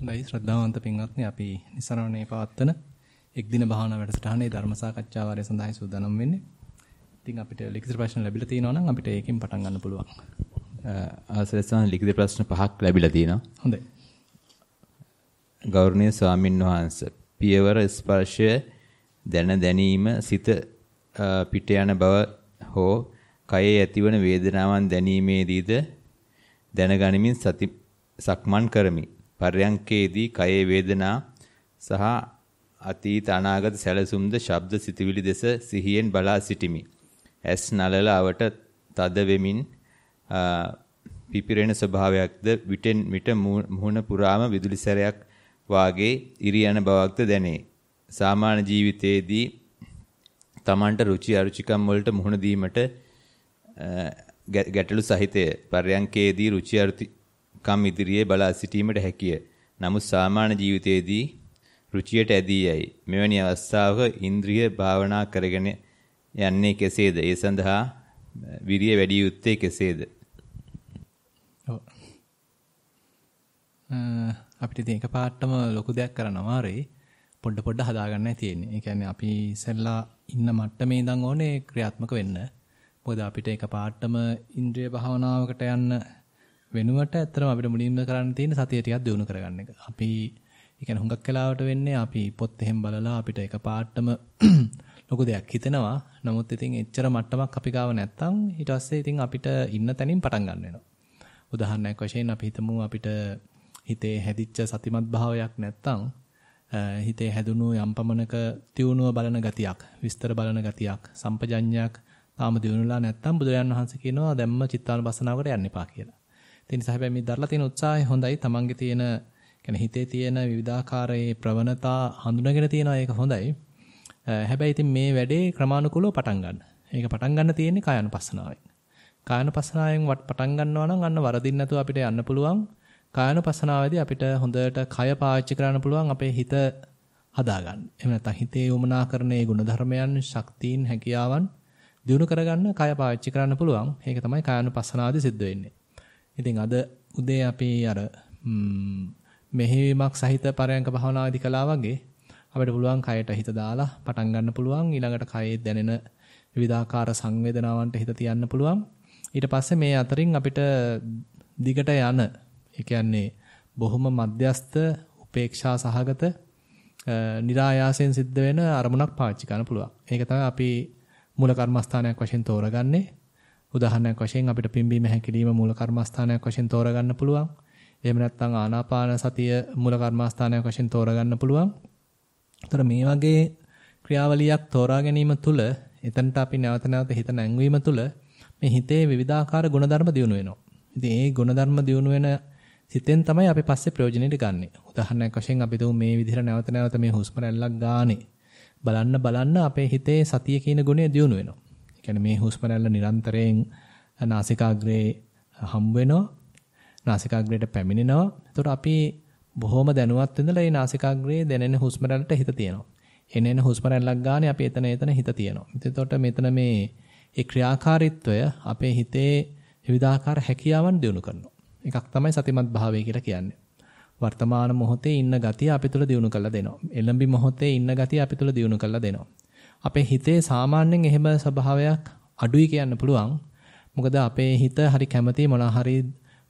හොඳයි ශ්‍රද්ධාවන්ත පින්වත්නි අපි නිසරණේ පවත්වන එක් දින භාවනා වැඩසටහනේ ධර්ම සාකච්ඡා වාරය සඳහායි සූදානම් වෙන්නේ. ඉතින් අපිට ලිඛිත ප්‍රශ්න ලැබිලා තියෙනවා නම් අපිට ඒකෙන් පටන් ගන්න පුළුවන්. ආසලසන් ලිඛිත ප්‍රශ්න 5ක් ලැබිලා තියෙනවා. හොඳයි. ගෞරවනීය ස්වාමින් වහන්සේ පියවර ස්පර්ශය දැන දැනීම සිත පිට යන බව හෝ කයේ ඇතිවන වේදනාවන් දැනීමේදීද දැනගනිමින් සක්මන් කරමි. පර්යංකේදී කයේ වේදනා සහ අතීත අනාගත සැලසුම්ද ශබ්ද සිතුවිලි දෙස සිහියෙන් බලා සිටිමි. ඇස් නලල අවට තද වෙමින් පිපිරෙන ස්වභාවයක්ද විටෙන් විට මුහුණ පුරාම විදුලි සැරයක් වාගේ ඉරි යන බවක්ද දැනේ. සාමාන්‍ය ජීවිතයේදී Tamanට රුචි අරුචිකම් වලට මුහුණ දීමට ගැටලු සහිතය. පර්යංකේදී රුචි අරුචිකම් ඉදිරියේ බලා සිටීමට හැකිය. නමුත් සාමාන්‍ය ජීවිතයේදී රුචියට ඇදී යයි. මෙවැනි අවස්ථාවක ඉන්ද්‍රිය භාවනා කරගෙන යන්නේ කෙසේද? ඒ සඳහා විරිය වැඩි යුත්තේ කෙසේද? අපිට ඉතින් එකපාරටම ලොකු දෙයක් කරන්න අමාරුයි. පොඩ හදාගන්නයි තියෙන්නේ. ඒ කියන්නේ අපි ඉස්සෙල්ලා ඉන්න මට්ටමේ ඉඳන් ඕනේ ක්‍රියාත්මක වෙන්න. මොකද අපිට එකපාරටම ඉන්ද්‍රිය භාවනාවකට යන්න වෙනුවට ඇත්තටම අපිට මුලින්ම කරන්න තියෙන්නේ සතිය ටිකක් දියුණු කරගන්න එක. අපි ඒ කියන්නේ හුඟක් වෙලාවට වෙන්නේ අපි පොත් එහෙම බලලා අපිට එකපාරටම ලොකු දෙයක් හිතෙනවා. නමුත් ඉතින් එච්චර මට්ටමක් අපි ගාව නැත්තම් ඊට පස්සේ ඉතින් අපිට ඉන්න තැනින් පටන් ගන්න වෙනවා. උදාහරණයක් වශයෙන් අපි හිතමු අපිට හිතේ හැදිච්ච සතිමත් භාවයක් නැත්තම් හිතේ හැදුණු යම් පමණක තියුණුව බලන ගතියක්, විස්තර බලන ගතියක්, සම්පජඤ්ඤයක් තාම දිනුනලා නැත්තම් බුදුරජාණන් වහන්සේ කියනවා දැම්ම චිත්තානුපස්සනාවකට යන්න එපා කියලා. ඒ නිසා හැබැයි මේ දරලා තියෙන උත්සාහය හොඳයි. තමන්ගේ තියෙන කියන්නේ හිතේ තියෙන විවිධාකාරයේ ප්‍රවණතා හඳුනගෙන තියෙනවා ඒක හොඳයි. හැබැයි ඉතින් මේ වැඩේ ක්‍රමානුකූලව පටන් ගන්න. ඒක පටන් ගන්න තියෙන්නේ කායानुපස්සනාවෙන්. කායानुපස්සනාවෙන් පටන් ගන්නවා නම් අන්න වරදින් නැතුව අපිට යන්න පුළුවන්. කායानुපස්සනාවේදී අපිට හොඳට කය පාවිච්චි කරන්න පුළුවන් අපේ හිත හදාගන්න. එහෙම නැත්නම් හිතේ උමනා කරන ඒ ගුණධර්මයන්, ශක්තියින්, හැකියාවන් දිනු කරගන්න කය පාවිච්චි කරන්න පුළුවන්. ඒක තමයි කායानुපස්සනාවේදී සිද්ධ වෙන්නේ. ඉතින් අද උදේ අපි අර මෙහෙයීමක් සහිත පරයන්ක භාවනාවේදී කළා වගේ අපිට පුළුවන් කයට හිත දාලා පටන් ගන්න පුළුවන්. ඊළඟට කයේ දැනෙන විවිධාකාර සංවේදනාවන්ට හිත තියන්න පුළුවන්. ඊට පස්සේ මේ අතරින් අපිට දිගට යන ඒ කියන්නේ බොහොම මධ්‍යස්ත උපේක්ෂා සහගත નિરાයාසයෙන් සිද්ධ වෙන අරමුණක් පාවිච්චි කරන්න පුළුවන්. ඒක තමයි අපි මූල කර්මස්ථානයක් වශයෙන් තෝරගන්නේ. උදාහරණයක් වශයෙන් අපිට පිම්බීම හැකිලිම මූල කර්මස්ථානයක් වශයෙන් තෝරගන්න පුළුවන්. එහෙම නැත්නම් ආනාපාන සතිය මූල කර්මස්ථානයක් වශයෙන් තෝරගන්න පුළුවන්. ඒතර මේ වගේ ක්‍රියාවලියක් තෝරා ගැනීම තුළ එතනට අපි නැවත නැවත හිත නැංවීම තුළ මේ හිතේ විවිධාකාර ගුණධර්ම දියුණු වෙනවා. ඉතින් මේ ගුණධර්ම දියුණු වෙන සිතෙන් තමයි අපි පස්සේ ප්‍රයෝජනෙට ගන්නෙ. උදාහරණයක් වශයෙන් අපි දුමු මේ විදිහට නැවත නැවත මේ හුස්ම රැල්ලක් ගානේ බලන්න අපේ හිතේ සතිය කියන ගුණය දියුණු වෙනවා. ඒ කියන්නේ මේ හුස්ම රැල්ල නිරන්තරයෙන් නාසිකාග්‍රේ හම්බ වෙනවා. නාසිකාග්‍රේට පැමිණෙනවා. එතකොට අපි බොහොම දැනුවත් වෙනදලා මේ නාසිකාග්‍රේ දැනෙන හුස්ම රැල්ලට හිත තියෙනවා. එන හුස්ම රැල්ලක් ගානේ අපි එතන හිත තියෙනවා. එතකොට මෙතන මේ ඒ ක්‍රියාකාරීත්වය අපේ හිතේ විවිධාකාර හැකියාවන් දියුණු කරනවා. එකක් තමයි සතිමත් භාවය කියලා කියන්නේ. වර්තමාන මොහොතේ ඉන්න ගතිය අපි තුල දියුණු කරලා දෙනවා. එළඹි මොහොතේ ඉන්න ගතිය අපි තුල දියුණු කරලා දෙනවා. අපේ හිතේ සාමාන්‍යයෙන් එහෙම ස්වභාවයක් අඩුයි කියන්න පුළුවන්. මොකද අපේ හිත හරි කැමති මොනවා හරි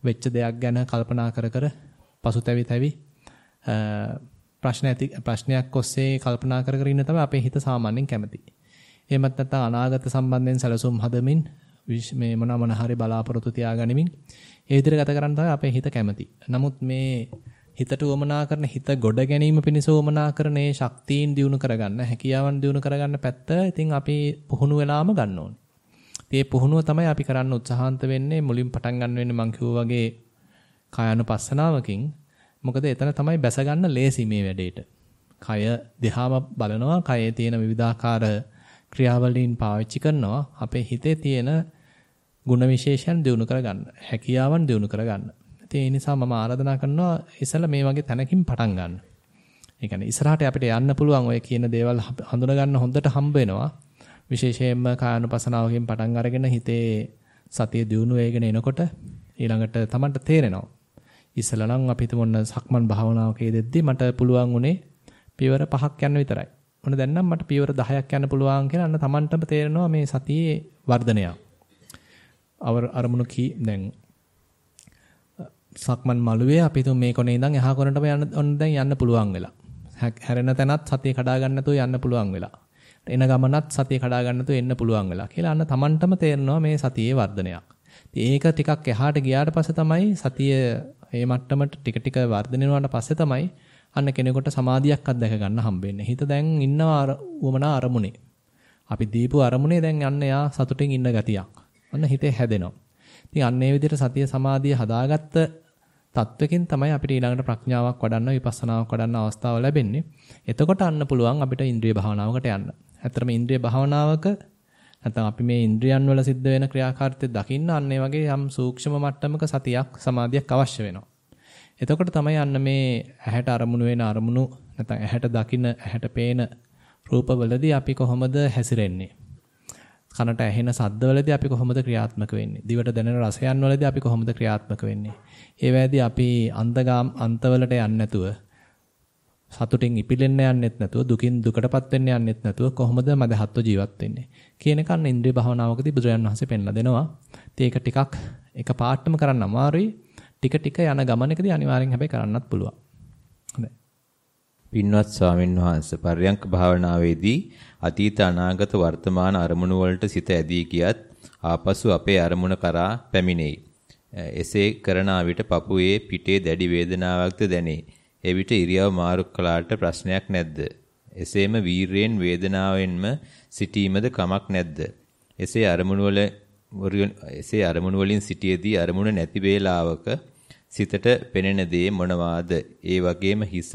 වෙච්ච දෙයක් ගැන කල්පනා කර පසුතැවි ප්‍රශ්නයක් ඔස්සේ කල්පනා කර ඉන්න තමයි අපේ හිත සාමාන්‍යයෙන් කැමති. එහෙමත් නැත්නම් අනාගත සම්බන්ධයෙන් සැලසුම් හදමින් මේ මොන හරි බලාපොරොත්තු තියාගනිමින් ඒ විදිහට ගත කරන්න තමයි අපේ හිත කැමති. නමුත් මේ හිතට උවමනා කරන හිත ගොඩ ගැනීම පිණිස උවමනා කරන මේ ශක්තියින් දියුණු කරගන්න, හැකියාවන් දියුණු කරගන්න පැත්ත ඉතින් අපි පුහුණු වෙලාම ගන්න ඕනේ. මේ පුහුණුව තමයි අපි කරන්න උත්සාහන්ත වෙන්නේ. මුලින් පටන් ගන්න වෙන්නේ මං කිව්වා වගේ කායानुපස්සනාවකින්. මොකද එතන තමයි බැස ගන්න ලේසි මේ වැඩේට. කය දිහාම බලනවා, කයේ තියෙන විවිධාකාර ක්‍රියාවලීන් පාවිච්චි කරනවා අපේ හිතේ තියෙන ගුණ විශේෂයන් දිනු කරගන්න, හැකියාවන් දිනු කරගන්න. ඒ නිසා මම ආරාධනා කරනවා ඉස්සෙල්ලා මේ වගේ තැනකින් පටන් ගන්න. ඒ කියන්නේ ඉස්සරහට අපිට යන්න පුළුවන් ඔය කියන දේවල් හඳුනා ගන්න හොඳට හම්බ වෙනවා. විශේෂයෙන්ම කායानुපසනාවකින් පටන් අරගෙන හිතේ සතිය දිනු වේගෙන එනකොට ඊළඟට Tamanට තේරෙනවා. ඉස්සලා නම් අපි හිතමු සක්මන් භාවනාවක යෙදෙද්දි මට පුළුවන් උනේ පියවර 5ක් යන්න විතරයි. ඔන්න දැන් නම් මට පියවර 10ක් යන්න පුළුවන් කියලා අන්න Tamanටම තේරෙනවා මේ සතියේ වර්ධනයක්. අරමුණු දැන් සක්මන් මළුවේ අපි හිතමු මේ කොනේ ඉඳන් එහා කොනටම යන්න දැන් යන්න පුළුවන් වෙලා. හැරෙන තැනත් සතිය කඩා ගන්න නැතුව යන්න පුළුවන් වෙලා. එන ගමනත් සතිය කඩා ගන්න නැතුව එන්න පුළුවන් වෙලා කියලා අන්න Tamanටම තේරෙනවා මේ සතියේ වර්ධනයක්. ඒක ටිකක් එහාට ගියාට පස්සේ තමයි සතිය මේ මට්ටමට ටික ටික වර්ධනය වුණාට පස්සේ තමයි අන්න කෙනෙකුට සමාධියක් අත්දැක ගන්න හම්බෙන්නේ. හිත දැන් ඉන්නවා වමනා අරමුණේ. අපි දීපු අරමුණේ දැන් යන්න යා සතුටින් ඉන්න ගතියක්. අන්න හිතේ හැදෙනවා. ඉතින් අන්න ඒ විදිහට සතිය සමාධිය හදාගත්ත තත්වකින් තමයි අපිට ඊළඟට ප්‍රඥාවක් වඩන්න විපස්සනාවක් වඩන්න අවස්ථාව ලැබෙන්නේ. එතකොට අන්න පුළුවන් අපිට ඉන්ද්‍රිය භාවනාවකට යන්න. ඇත්තටම ඉන්ද්‍රිය භාවනාවක නැත්නම් අපි මේ ඉන්ද්‍රියන් වල සිද්ධ වෙන ක්‍රියාකාරීත්වය දකින්න අන්න ඒ වගේ යම් සූක්ෂම මට්ටමක සතියක් සමාධියක් අවශ්‍ය වෙනවා. එතකොට තමයි අන්න මේ ඇහැට අරමුණු වෙන අරමුණු නැත්නම් ඇහැට දකින්න ඇහැට පේන රූපවලදී අපි කොහොමද හැසිරෙන්නේ? කනට ඇහෙන ශබ්දවලදී අපි කොහොමද ක්‍රියාත්මක වෙන්නේ? දිවට දැනෙන රසයන් වලදී අපි කොහොමද ක්‍රියාත්මක වෙන්නේ? ඒවැදී අපි අන්තවලට යන්නේ නැතුව සතුටින් ඉපිලෙන්න යන්නෙත් නැතුව දුකින් දුකටපත් වෙන්න යන්නෙත් නැතුව කොහොමද මදහත්ව ජීවත් වෙන්නේ කියන එක අන්න ඉන්ද්‍රිය භාවනාවකදී බුදුරජාණන් වහන්සේ පෙන්ලා දෙනවා. ඉතින් ඒක ටිකක් එක පාඩම කරන්න අමාරුයි. ටික ටික යන ගමනකදී අනිවාර්යෙන් හැබැයි කරන්නත් පුළුවන්. හොඳයි. පින්වත් ස්වාමින් වහන්සේ පර්යංක භාවනාවේදී අතීත අනාගත වර්තමාන අරමුණු වලට සිත ඇදී ගියත් ආපසු අපේ අරමුණ කරා පැමිණෙයි. එසේ කරන විට පපුවේ පිටේ දැඩි වේදනාවක්ද දැනේ. එවිට ඉරියව් මාරු කළාට ප්‍රශ්නයක් නැද්ද? එසේම වීරයෙන් වේදනාවෙන්ම සිටීමද කමක් නැද්ද? එසේ අරමුණු වලින් සිටියේදී අරමුණ නැති වේලාවක සිතට පෙනෙන දේ මොනවාද? ඒ වගේම හිස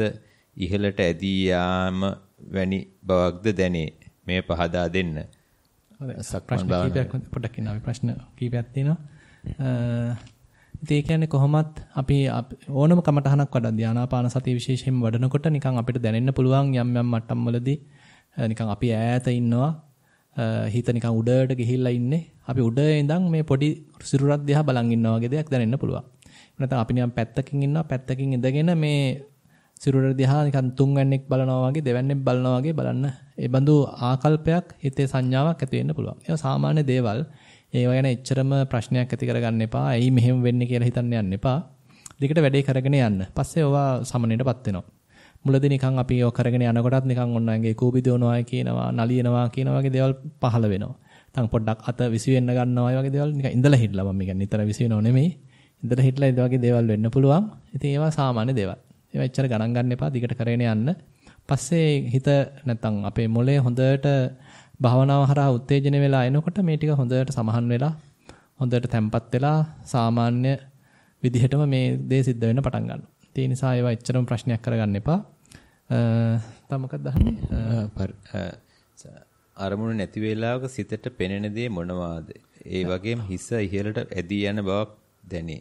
ඉහළට ඇදී යාම වැනි බවක්ද දැනේ. මේ පහදා දෙන්න. ප්‍රශ්න කීපයක් පොඩ්ඩක් ඉන්නවා. ප්‍රශ්න කීපයක් තියෙනවා. ඒ කියන්නේ කොහොමත් අපි ඕනම කමටහනක් වඩා ධානාපාන සතිය විශේෂයෙන්ම වඩනකොට නිකන් අපිට දැනෙන්න පුළුවන් යම් යම් මට්ටම් වලදී නිකන් අපි ඈත ඉන්නවා. හිත නිකන් උඩට ගිහිල්ලා ඉන්නේ. අපි උඩ ඉඳන් මේ පොඩි සිරුරක් දිහා බලන් ඉන්නවා වගේ දෙයක් දැනෙන්න පුළුවන්. නැත්නම් අපි නිකන් පැත්තකින් ඉන්නවා. පැත්තකින් ඉඳගෙන මේ සිරුර දිහා නිකන් තුන්වැන්නෙක් බලනවා වගේ දෙවැන්නෙක් බලනවා වගේ බලන්න. ඒ බඳු ආකල්පයක් හිතේ සංඥාවක් ඇති වෙන්න පුළුවන්. ඒවා සාමාන්‍ය දේවල්. ඒව ගැන එච්චරම ප්‍රශ්නයක් ඇති කරගන්න එපා. ඇයි මෙහෙම වෙන්නේ කියලා හිතන්න යන්න එපා. දිගට වැඩේ කරගෙන යන්න. පස්සේ ඕවා සමනලයටපත් වෙනවා. මුලදී නිකන් අපි ඔය කරගෙන යනකොටත් නිකන් ඔන්න ඇඟේ කූපි දෝනවා කියනවා, නලියනවා කියන වගේ දේවල් පහළ වෙනවා. නැත්නම් පොඩ්ඩක් අත විසි වෙන්න ගන්නවා වගේ දේවල් නිකන් ඉඳලා හිටලා මම කියන්නේ නිතර විසි වෙනව නෙමෙයි. ඉඳලා හිටලා ඒ වගේ දේවල් වෙන්න පුළුවන්. ඉතින් ඒවා සාමාන්‍ය දේවල්. ඒවා එච්චර ගණන් ගන්න එපා. දිගට කරගෙන යන්න. පස්සේ හිත නැත්නම් අපේ මොලේ හොඳට භාවනාව හරහා උත්තේජන වෙලා එනකොට මේ ටික හොඳට සමහන් වෙලා හොඳට තැම්පත් වෙලා සාමාන්‍ය විදිහටම මේ දේ සිද්ධ වෙන්න පටන් ගන්නවා. ඒ නිසා ඒවා එච්චරම ප්‍රශ්නයක් කරගන්න එපා. තව මොකක්ද අහන්නේ? අරමුණු නැති වේලාවක සිතට පෙනෙන දේ මොනවාද? ඒ වගේම හිස ඉහළට ඇදී යන බවක් දැනේ.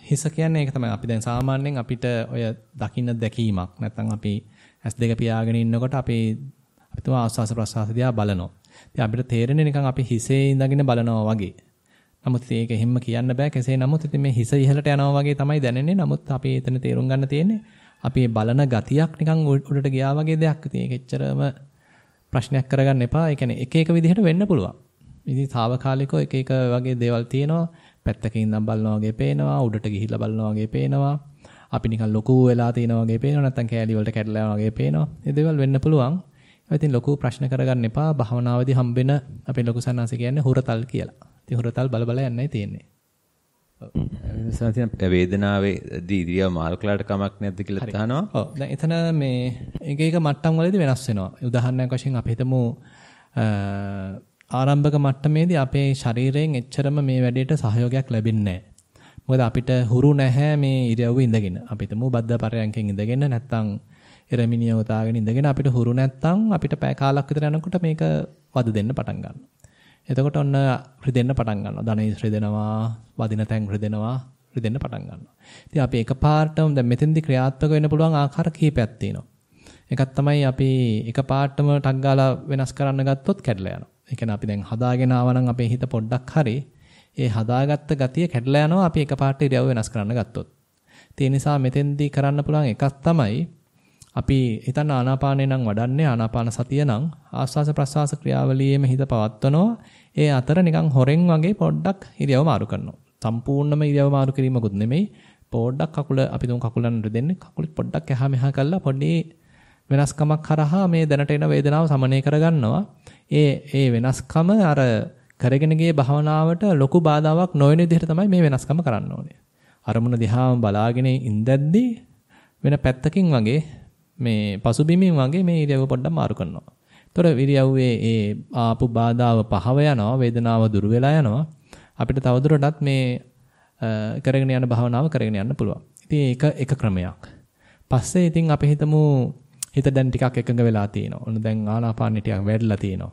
හිස කියන්නේ ඒක තමයි. අපි දැන් සාමාන්‍යයෙන් අපිට ඔය දකින්න දැකීමක් නැත්නම් අපි S2 පියාගෙන ඉන්නකොට අපි තුම ආස්වාස ප්‍රසආස දිහා බලනවා. ඉතින් අපිට තේරෙන්නේ නිකන් අපි හිසේ ඉඳගෙන බලනවා වගේ. නමුත් ඒක එහෙම කියන්න බෑ. කෙසේ නමුත් ඉතින් මේ හිස ඉහළට යනවා වගේ තමයි දැනෙන්නේ. නමුත් අපි එතන තේරුම් ගන්න තියෙන්නේ අපි බලන ගතියක් නිකන් උඩට ගියා වගේ දෙයක්. ඉතින් ඒක එච්චරම ප්‍රශ්නයක් කරගන්න එපා. ඒ කියන්නේ එක එක විදිහට වෙන්න පුළුවන්. ඉතින් తాවකාලිකව එක එක වගේ දේවල් තියෙනවා. පැත්තකින් ඉඳන් බලනවා වගේ පේනවා. උඩට ගිහිල්ලා බලනවා වගේ පේනවා. අපි නිකන් ලොකු වෙලා තියෙනවා වගේ පේනවා. නැත්නම් කෑලි වලට කැඩලා යනවා වගේ පේනවා. මේ දේවල් වෙන්න පුළුවන්. ඉතින් ලොකු ප්‍රශ්න කරගන්න එපා. භාවනාවේදී හම්බෙන අපේ ලොකු සන්නාසි කියන්නේ හුරතල් කියලා. ඉතින් හුරතල් බල බල යන්නයි තියෙන්නේ. ඔව්. වේදනාවේදී ඉරියව් මාරු කළාට කමක් නැද්ද කියලා තහනවා. ඔව්. දැන් එතන මේ එක එක මට්ටම් වලදී වෙනස් වෙනවා. උදාහරණයක් වශයෙන් අපි හිතමු ආරම්භක මට්ටමේදී අපේ ශරීරයෙන් එච්චරම මේ වැඩේට සහයෝගයක් ලැබෙන්නේ නැහැ. මොකද අපිට හුරු නැහැ මේ ඉරියව්වේ ඉඳගෙන. අපි හිතමු බද්ද පරයන්කෙන් ඉඳගෙන නැත්තම් එරමිනිය උතාගෙන ඉඳගෙන අපිට හුරු නැත්තම් අපිට පැය කාලක් විතර යනකොට මේක වද දෙන්න පටන් ගන්නවා. එතකොට ඔන්න රිදෙන්න පටන් ගන්නවා. ධනෙ රිදෙනවා, වදින තැන් රිදෙනවා, රිදෙන්න පටන් ගන්නවා. ඉතින් අපි එකපාරටම දැන් මෙතෙන්දි ක්‍රියාත්මක වෙන්න පුළුවන් ආකාර කීපයක් තියෙනවා. එකක් තමයි අපි එකපාරටම ටක් ගාලා වෙනස් කරන්න ගත්තොත් කැඩලා යනවා. ඒ කියන්නේ අපි දැන් හදාගෙන ආවනම් අපේ හිත පොඩ්ඩක් හරි ඒ හදාගත්ත ගතිය කැඩලා යනවා අපි එකපාරට ඉරියව් වෙනස් කරන්න ගත්තොත්. ඒ නිසා මෙතෙන්දී කරන්න පුළුවන් එකක් තමයි අපි හිතන්න ආනාපානේ නම් වඩන්නේ ආනාපාන සතිය නම් ආස්වාස ප්‍රස්වාස ක්‍රියාවලියේම හිත පවත්වනවා. ඒ අතර නිකන් හොරෙන් වගේ පොඩ්ඩක් ඉරියව මාරු කරනවා. සම්පූර්ණම ඉරියව මාරු කිරීමකුත් නෙමෙයි. පොඩ්ඩක් කකුල අපි තුන් කකුලන් දෙන්නේ කකුල පොඩ්ඩක් එහා මෙහා කරලා පොඩි වෙනස්කමක් කරහා මේ දැනට එන වේදනාව සමනය කරගන්නවා. ඒ වෙනස්කම අර කරගෙන ගියේ භවනාවට ලොකු බාධාවක් නොවන විදිහට තමයි මේ වෙනස්කම කරන්න ඕනේ. අරමුණ දිහාම බලාගෙන ඉඳද්දී වෙන පැත්තකින් වගේ මේ පසුබිමින් වගේ මේ ඉරියව්ව පොඩ්ඩක් මාරු කරනවා. ඒතර ඉරියව්වේ ඒ ආපු බාධාව පහව යනවා, වේදනාව දුර වෙලා යනවා. අපිට තවදුරටත් මේ කරගෙන යන භවනාව කරගෙන යන්න පුළුවන්. ඉතින් ඒක එක ක්‍රමයක්. පස්සේ ඉතින් අපි හිතමු හිත දැන් ටිකක් එකඟ වෙලා තියෙනවා. ඔන්න දැන් ආනාපානෙ ටිකක් වැඩිලා තියෙනවා.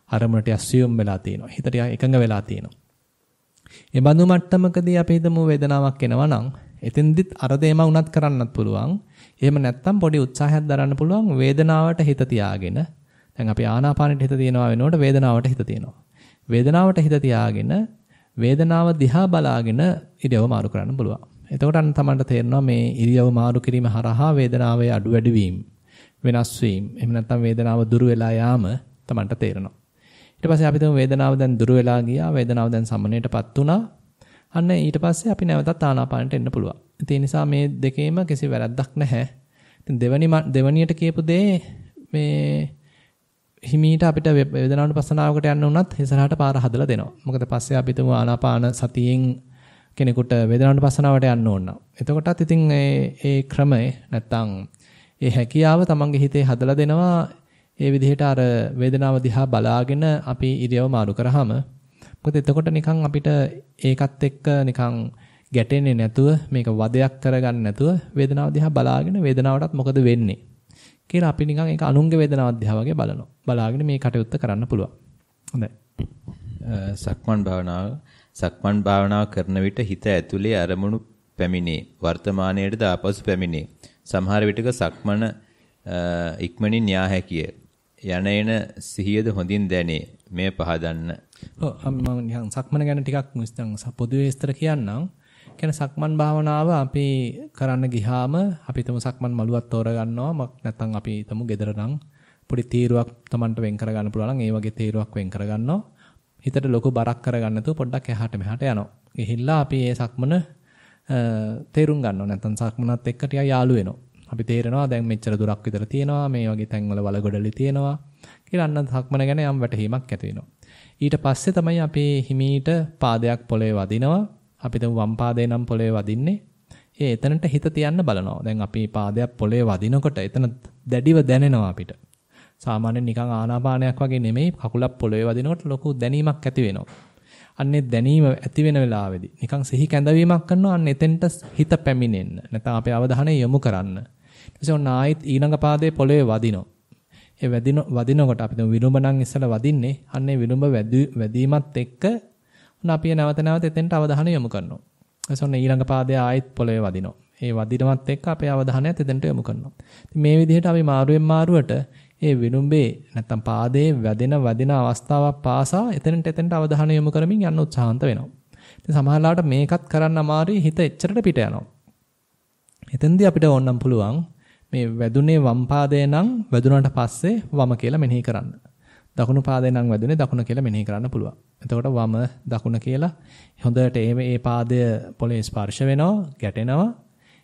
අරමුණට ඇසියුම් වෙලා තියෙනවා. හිත ටිකක් එකඟ වෙලා තියෙනවා. ඒ බඳු මට්ටමකදී අපි හිතමු වේදනාවක් එනවා නම් එතෙන්දිත් අර දේම උනත් කරන්නත් පුළුවන්. එහෙම නැත්නම් පොඩි උත්සාහයක් දරන්න පුළුවන් වේදනාවට හිත තියාගෙන. දැන් අපි ආනාපානෙට හිත තියනවා වෙනකොට වේදනාවට හිත තියෙනවා. වේදනාවට හිත තියාගෙන වේදනාව දිහා බලාගෙන ඉරියව මාරු කරන්න පුළුවන්. එතකොට අන්න තමයි තේරෙනවා මේ ඉරියව මාරු කිරීම හරහා වේදනාවේ අඩු වැඩි වීම, වෙනස් වීම, එහෙම නැත්නම් වේදනාව දුර වෙලා යාම තමයි තේරෙනවා. ඊට පස්සේ අපි තුමු වේදනාව දැන් දුර වෙලා ගියා, වේදනාව දැන් සමනයටපත් වුණා. අන්න ඊට පස්සේ අපි නැවතත් ආනාපානට එන්න පුළුවන්. ඒ නිසා මේ දෙකේම කිසි වැරද්දක් නැහැ. ඉතින් දෙවනියට කියපු දේ මේ හිමීට අපිට වේදනාවට පස්සනාවකට යන්න උනත් ඉස්සරහට පාර හදලා දෙනවා. මොකද පස්සේ අපි තුමු ආනාපාන සතියෙන් කෙනෙකුට වේදනාවට පස්සනාවට යන්න ඕන. එතකොටත් ඉතින් ඒ ක්‍රමය නැත්තම් ඒ හැකියාව තමන්ගේ හිතේ හදලා දෙනවා. ඒ විදිහට අර වේදනාව දිහා බලාගෙන අපි ඉරියව මාරු කරාම මොකද එතකොට නිකන් අපිට ඒකත් එක්ක නිකන් ගැටෙන්නේ නැතුව මේක වදයක් කරගන්න නැතුව වේදනාව දිහා බලාගෙන වේදනාවටත් මොකද වෙන්නේ කියලා අපි නිකන් ඒක අනුන්ගේ වේදනාවක් දිහා වගේ බලනවා. බලාගෙන මේ කටයුත්ත කරන්න පුළුවන්. හොඳයි. සක්මන් භාවනාව කරන විට හිත ඇතුලේ අරමුණු පැමිණේ. වර්තමානයේද ආපසු පැමිණේ. සමහර විටක සක්මන ඉක්මනින් යා හැකිය. යන එන සිහියද හොඳින් දැනේ. මේ පහදන්න. ඔව් මම නිකන් සක්මන ගැන ටිකක් විස්තර පොදුවේ විස්තර කියන්නම්. කියන්නේ සක්මන් භාවනාව අපි කරන්න ගියාම අපි තමු සක්මන් මළුවක් තෝරගන්නවා. නැත්නම් අපි තමු ගෙදර නම් පොඩි තීරුවක් Tamanට වෙන් කරගන්න පුළුවන් නම් ඒ වගේ තීරුවක් වෙන් කරගන්නවා. හිතට ලොකු බරක් කරගන්න නැතුව පොඩ්ඩක් එහාට මෙහාට යනවා. ගිහිල්ලා අපි මේ සක්මන තේරුම් ගන්නවා. නැත්නම් සක්මනත් එක්ක ටිකක් යාළු වෙනවා. අපි තේරෙනවා දැන් මෙච්චර දුරක් විතර තියෙනවා. මේ වගේ තැන්වල වලගොඩලි තියෙනවා. කියලා අන්න සක්මන ගැන යම් වැටහීමක් ඇති වෙනවා. ඊට පස්සේ තමයි අපි හිමීට පාදයක් පොළවේ වදිනවා. අපි දැන් වම් පාදේ නම් පොළවේ වදින්නේ. එතනට හිත තියන්න බලනවා. දැන් අපි පාදයක් පොළවේ වදිනකොට එතන දැඩිව දැනෙනවා අපිට. සාමාන්‍යයෙන් නිකන් ආනාපානයක් වගේ නෙමෙයි කකුලක් පොළවේ වදිනකොට ලොකු දැනීමක් ඇති වෙනවා. අන්නේ දැනීම ඇති වෙන වෙලාවේදී නිකන් සිහි කැඳවීමක් කරනවා. අන්න එතෙන්ට හිත පැමිණෙන්න. නැත්නම් අපේ අවධානය යොමු කරන්න. ඊට පස්සේ ඔන්න ආයෙත් ඊළඟ පාදයේ පොළවේ වදිනවා. ඒ වදිනකොට අපි දැන් විලුඹ නම් ඉස්සලා වදින්නේ. අන්නේ විලුඹ වැදීමත් එක්ක ඔන්න අපි නැවත නැවත එතෙන්ට අවධානය යොමු කරනවා. ඊට පස්සේ ඊළඟ පාදයේ ආයෙත් පොළවේ වදිනවා. ඒ වදිනවත් එක්ක අපේ අවධානයත් එතෙන්ට යොමු කරනවා. ඉතින් මේ විදිහට අපි මාරුවෙන් මාරුවට ඒ විලුඹේ නැත්තම් පාදයේ වදින අවස්ථාවක් පාසා එතනට අවධානය යොමු කරමින් යන්න උත්සාහන්ත වෙනවා. ඉතින් සමහරවිට මේකත් කරන්න අමාරුයි හිත එච්චරට පිට යනවා. එතෙන්දී අපිට ඕනනම් පුළුවන් මේ වැදුනේ වම් පාදේ නම් වැදුනට පස්සේ වම කියලා මෙනෙහි කරන්න. දකුණු පාදේ නම් වැදුනේ දකුණ කියලා මෙනෙහි කරන්න පුළුවන්. එතකොට වම දකුණ කියලා හොඳට මේ පාදය පොළේ ස්පර්ශ වෙනවා, ගැටෙනවා.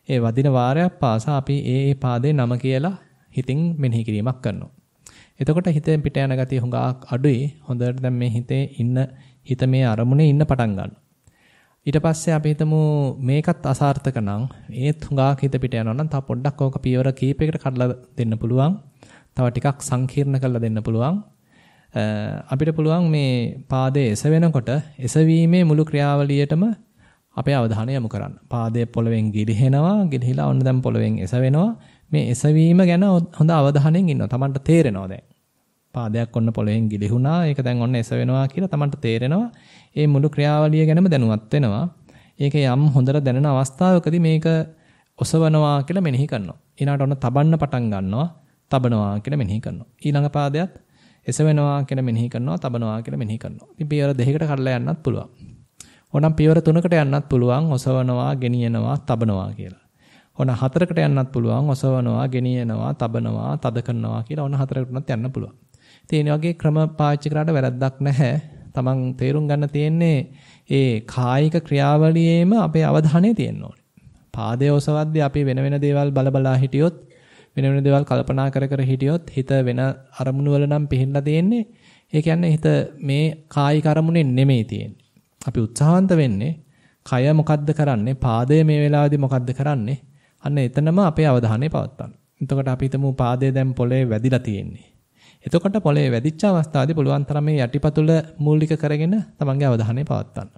ඒ වදින වාරයක් පාසා අපි ඒ පාදේ නම කියලා හිතින් මෙනෙහි කිරීමක් කරනවා. එතකොට හිතෙන් පිට යන ගතිය හුඟක් අඩුයි. හොඳට දැන් මේ හිත මේ අරමුණේ ඉන්න පටන් ගන්නවා. ඊට පස්සේ අපි හිතමු මේකත් අසාර්ථක නම් ඒත් හුඟක් හිත පිට යනවා නම් තව පොඩ්ඩක් ඕක පියවර කීපයකට කඩලා දෙන්න පුළුවන්. තව ටිකක් සංකීර්ණ කරලා දෙන්න පුළුවන්. අපිට පුළුවන් මේ පාදයේ එසවෙනකොට එසවීමේ මුළු ක්‍රියාවලියටම අපේ අවධානය යොමු කරන්න. පාදයේ පොළවෙන් ගිලිහෙනවා, ගිලිහිලා ඔන්න දැන් පොළවෙන් එසවෙනවා. මේ එසවීම ගැන හොඳ අවධානයෙන් ඉන්නවා. Tamanට තේරෙනවා දැන්. පාදයක් ඔන්න පොළවෙන් ගිලිහුණා. ඒක දැන් ඔන්න එසවෙනවා කියලා Tamanට තේරෙනවා. ඒ මුළු ක්‍රියාවලිය ගැනම දැනුවත් වෙනවා. ඒක යම් හොඳට දැනෙන අවස්ථාවකදී මේක ඔසවනවා කියලා මෙනෙහි කරනවා. ඊළඟට ඔන්න තබන්න පටන් ගන්නවා. තබනවා කියලා මෙනෙහි කරනවා. ඊළඟ පාදයක් එසවෙනවා කියලා මෙනෙහි කරනවා. තබනවා කියලා මෙනෙහි කරනවා. ඉතින් පියවර දෙකකට කඩලා යන්නත් පුළුවන්. ඕනම් පියවර තුනකට යන්නත් පුළුවන්. ඔසවනවා, ගෙනියනවා, තබනවා කියලා. ඔන්න 4කට යන්නත් පුළුවන්. ඔසවනවා, ගෙනියනවා, තබනවා, තද කරනවා කියලා ඔන්න 4කටත් යන්න පුළුවන්. ඉතින් මේ වගේ ක්‍රම පාවිච්චි කරාට වැරද්දක් නැහැ. තමන් තේරුම් ගන්න තියෙන්නේ ඒ කායික ක්‍රියාවලියේම අපේ අවධානය තියෙන්න ඕනේ. පාදයේ ඔසවද්දී අපි වෙන වෙන දේවල් බලා හිටියොත්, වෙන වෙන දේවල් කල්පනා කර හිටියොත් හිත වෙන අරමුණු වල නම් පිහින්ලා තියෙන්නේ. ඒ කියන්නේ හිත මේ කායික අරමුණේ නෙමෙයි තියෙන්නේ. අපි උත්සාහන්ත වෙන්නේ කය මොකද්ද කරන්නේ? පාදය මේ වෙලාවේදී මොකද්ද කරන්නේ? අන්න එතනම අපේ අවධානය පවත්වන්න. එතකොට අපි හිතමු පාදය දැන් පොළවේ වැදිලා තියෙන්නේ. එතකොට පොළවේ වැදිච්ච අවස්ථාවේදී පුළුවන් තරම් මේ යටිපතුල මූලික කරගෙන තමන්ගේ අවධානය පවත්වන්න.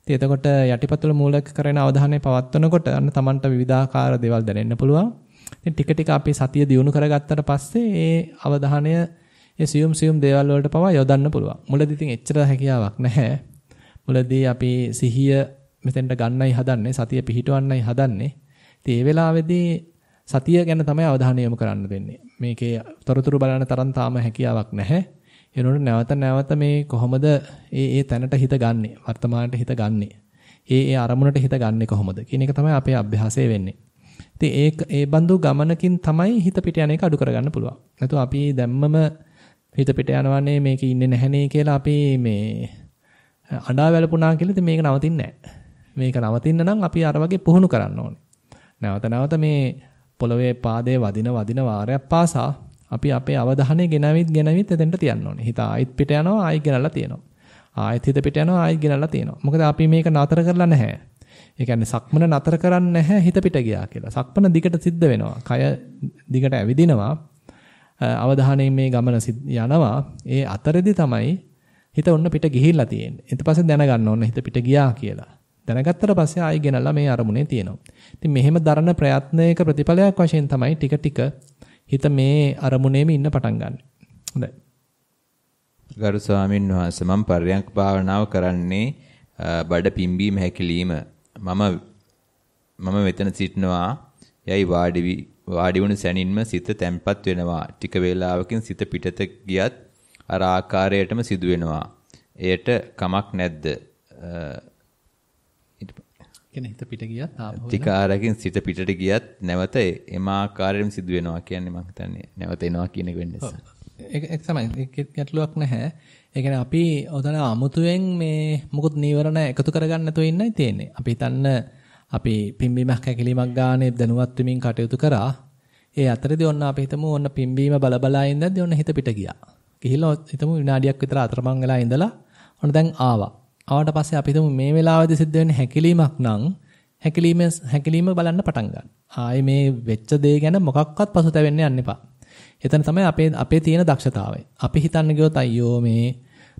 ඉතින් එතකොට යටිපතුල මූලික කරගෙන අවධානය පවත්වනකොට අන්න තමන්ට විවිධාකාර දේවල් දැනෙන්න පුළුවන්. ඉතින් ටික ටික අපි සතිය දියුණු කරගත්තට පස්සේ ඒ අවධානය ඒ සියුම් දේවල් වලට පවා යොදන්න පුළුවන්. මුලදී ඉතින් එච්චර හැකියාවක් නැහැ. මුලදී අපි සිහිය මෙතෙන්ට ගන්නයි හදන්නේ, සතිය පිහිටවන්නයි හදන්නේ. ඉතින් ඒ වෙලාවේදී සතිය ගැන තමයි අවධානය යොමු කරන්න වෙන්නේ. මේකේ තොරතුරු බලන්න තරම් තාම හැකියාවක් නැහැ. ඒනොට නැවත මේ කොහොමද ඒ තැනට හිත ගන්නෙ, වර්තමානට හිත ගන්නෙ. ඒ අරමුණට හිත ගන්නෙ කොහොමද කියන එක තමයි අපේ අභ්‍යාසය වෙන්නේ. ඉතින් ඒ බඳු ගමනකින් තමයි හිත පිට යන එක අඩු කරගන්න පුළුවන්. නැත්නම් අපි දැම්මම හිත පිට යනවනේ මේකේ ඉන්නේ නැහනේ කියලා අපි මේ අඬා වැළපුණා කියලා ඉතින් මේක නවතින්නේ නැහැ. මේක නවතින්න නම් අපි අර වගේ පුහුණු කරන්න ඕනේ. නැවත මේ පොළවේ පාදයේ වදින වාරයක් පාසා අපි අපේ අවධානය ගෙනවිත් එතෙන්ට තියන්න ඕනේ. හිත ආයෙත් පිට යනවා, ආයෙත් ගෙනල්ලා තියෙනවා. ආයෙත් හිත පිට යනවා, ආයෙත් ගෙනල්ලා තියෙනවා. මොකද අපි මේක නතර කරලා නැහැ. ඒ කියන්නේ සක්මන නතර කරන්නේ නැහැ හිත පිට ගියා කියලා. සක්මන දිගට සිද්ධ වෙනවා. කය දිගට ඇවිදිනවා. අවධානයෙන් මේ ගමන යනවා. ඒ අතරෙදි තමයි හිත ඔන්න පිට ගිහිල්ලා තියෙන්නේ. ඊට පස්සේ දැනගන්න ඕනේ හිත පිට ගියා කියලා. දැනගත්තට පස්සේ ආයෙ ගෙනල්ලා මේ අරමුණේ තියෙනවා. ඉතින් මෙහෙම දරන ප්‍රයත්නයක ප්‍රතිඵලයක් වශයෙන් තමයි ටික ටික හිත මේ අරමුණේම ඉන්න පටන් ගන්න. හොඳයි. ගරු ස්වාමීන් වහන්සේ මම පර්යංක භාවනාව කරන්නේ බඩ පිම්බීම හැකිලිම මම මෙතන සිටනවා යයි වාඩි වුණ සැනින්ම සිත තැම්පත් වෙනවා. ටික වේලාවකින් සිත පිටත ගියත් අර ආකාරයටම සිදු වෙනවා. එයට කමක් නැද්ද? කියන්නේ හිත පිට ගියත් ආපහු ටික ආරකින් සිත පිටට ගියත් නැවත එම ආකාරයෙන්ම සිදු වෙනවා කියන්නේ මම හිතන්නේ නැවත එනවා කියන එක වෙන්නේ. ඒක තමයි ගැටලුවක් නැහැ. ඒ කියන්නේ අපි ඔතන අමුතුවෙන් මේ මොකුත් නීවරණ එකතු කරගන්න නැතුව ඉන්නයි තියෙන්නේ. අපි හිතන්න අපි පිම්බීමක් හැකිලීමක් ගානේ දැනුවත් වෙමින් කටයුතු කරා. ඒ අතරේදී ඔන්න අපි හිතමු ඔන්න පිම්බීම බලා ඉඳද්දී ඔන්න හිත පිට ගියා. ගිහිල්ලා හිතමු විනාඩියක් විතර අතරමං වෙලා ඉඳලා ඔන්න දැන් ආවා. ආවට පස්සේ අපි හිතමු මේ වෙලාවේදී සිද්ධ වෙන්නේ හැකිලීමක් නම් හැකිලීම බලන්න පටන් ගන්න. ආයේ මේ වෙච්ච දේ ගැන මොකක්වත් පසුතැවෙන්න යන්න එපා. එතන තමයි අපේ තියෙන දක්ෂතාවය. අපි හිතන්න ගියොත් අයියෝ මේ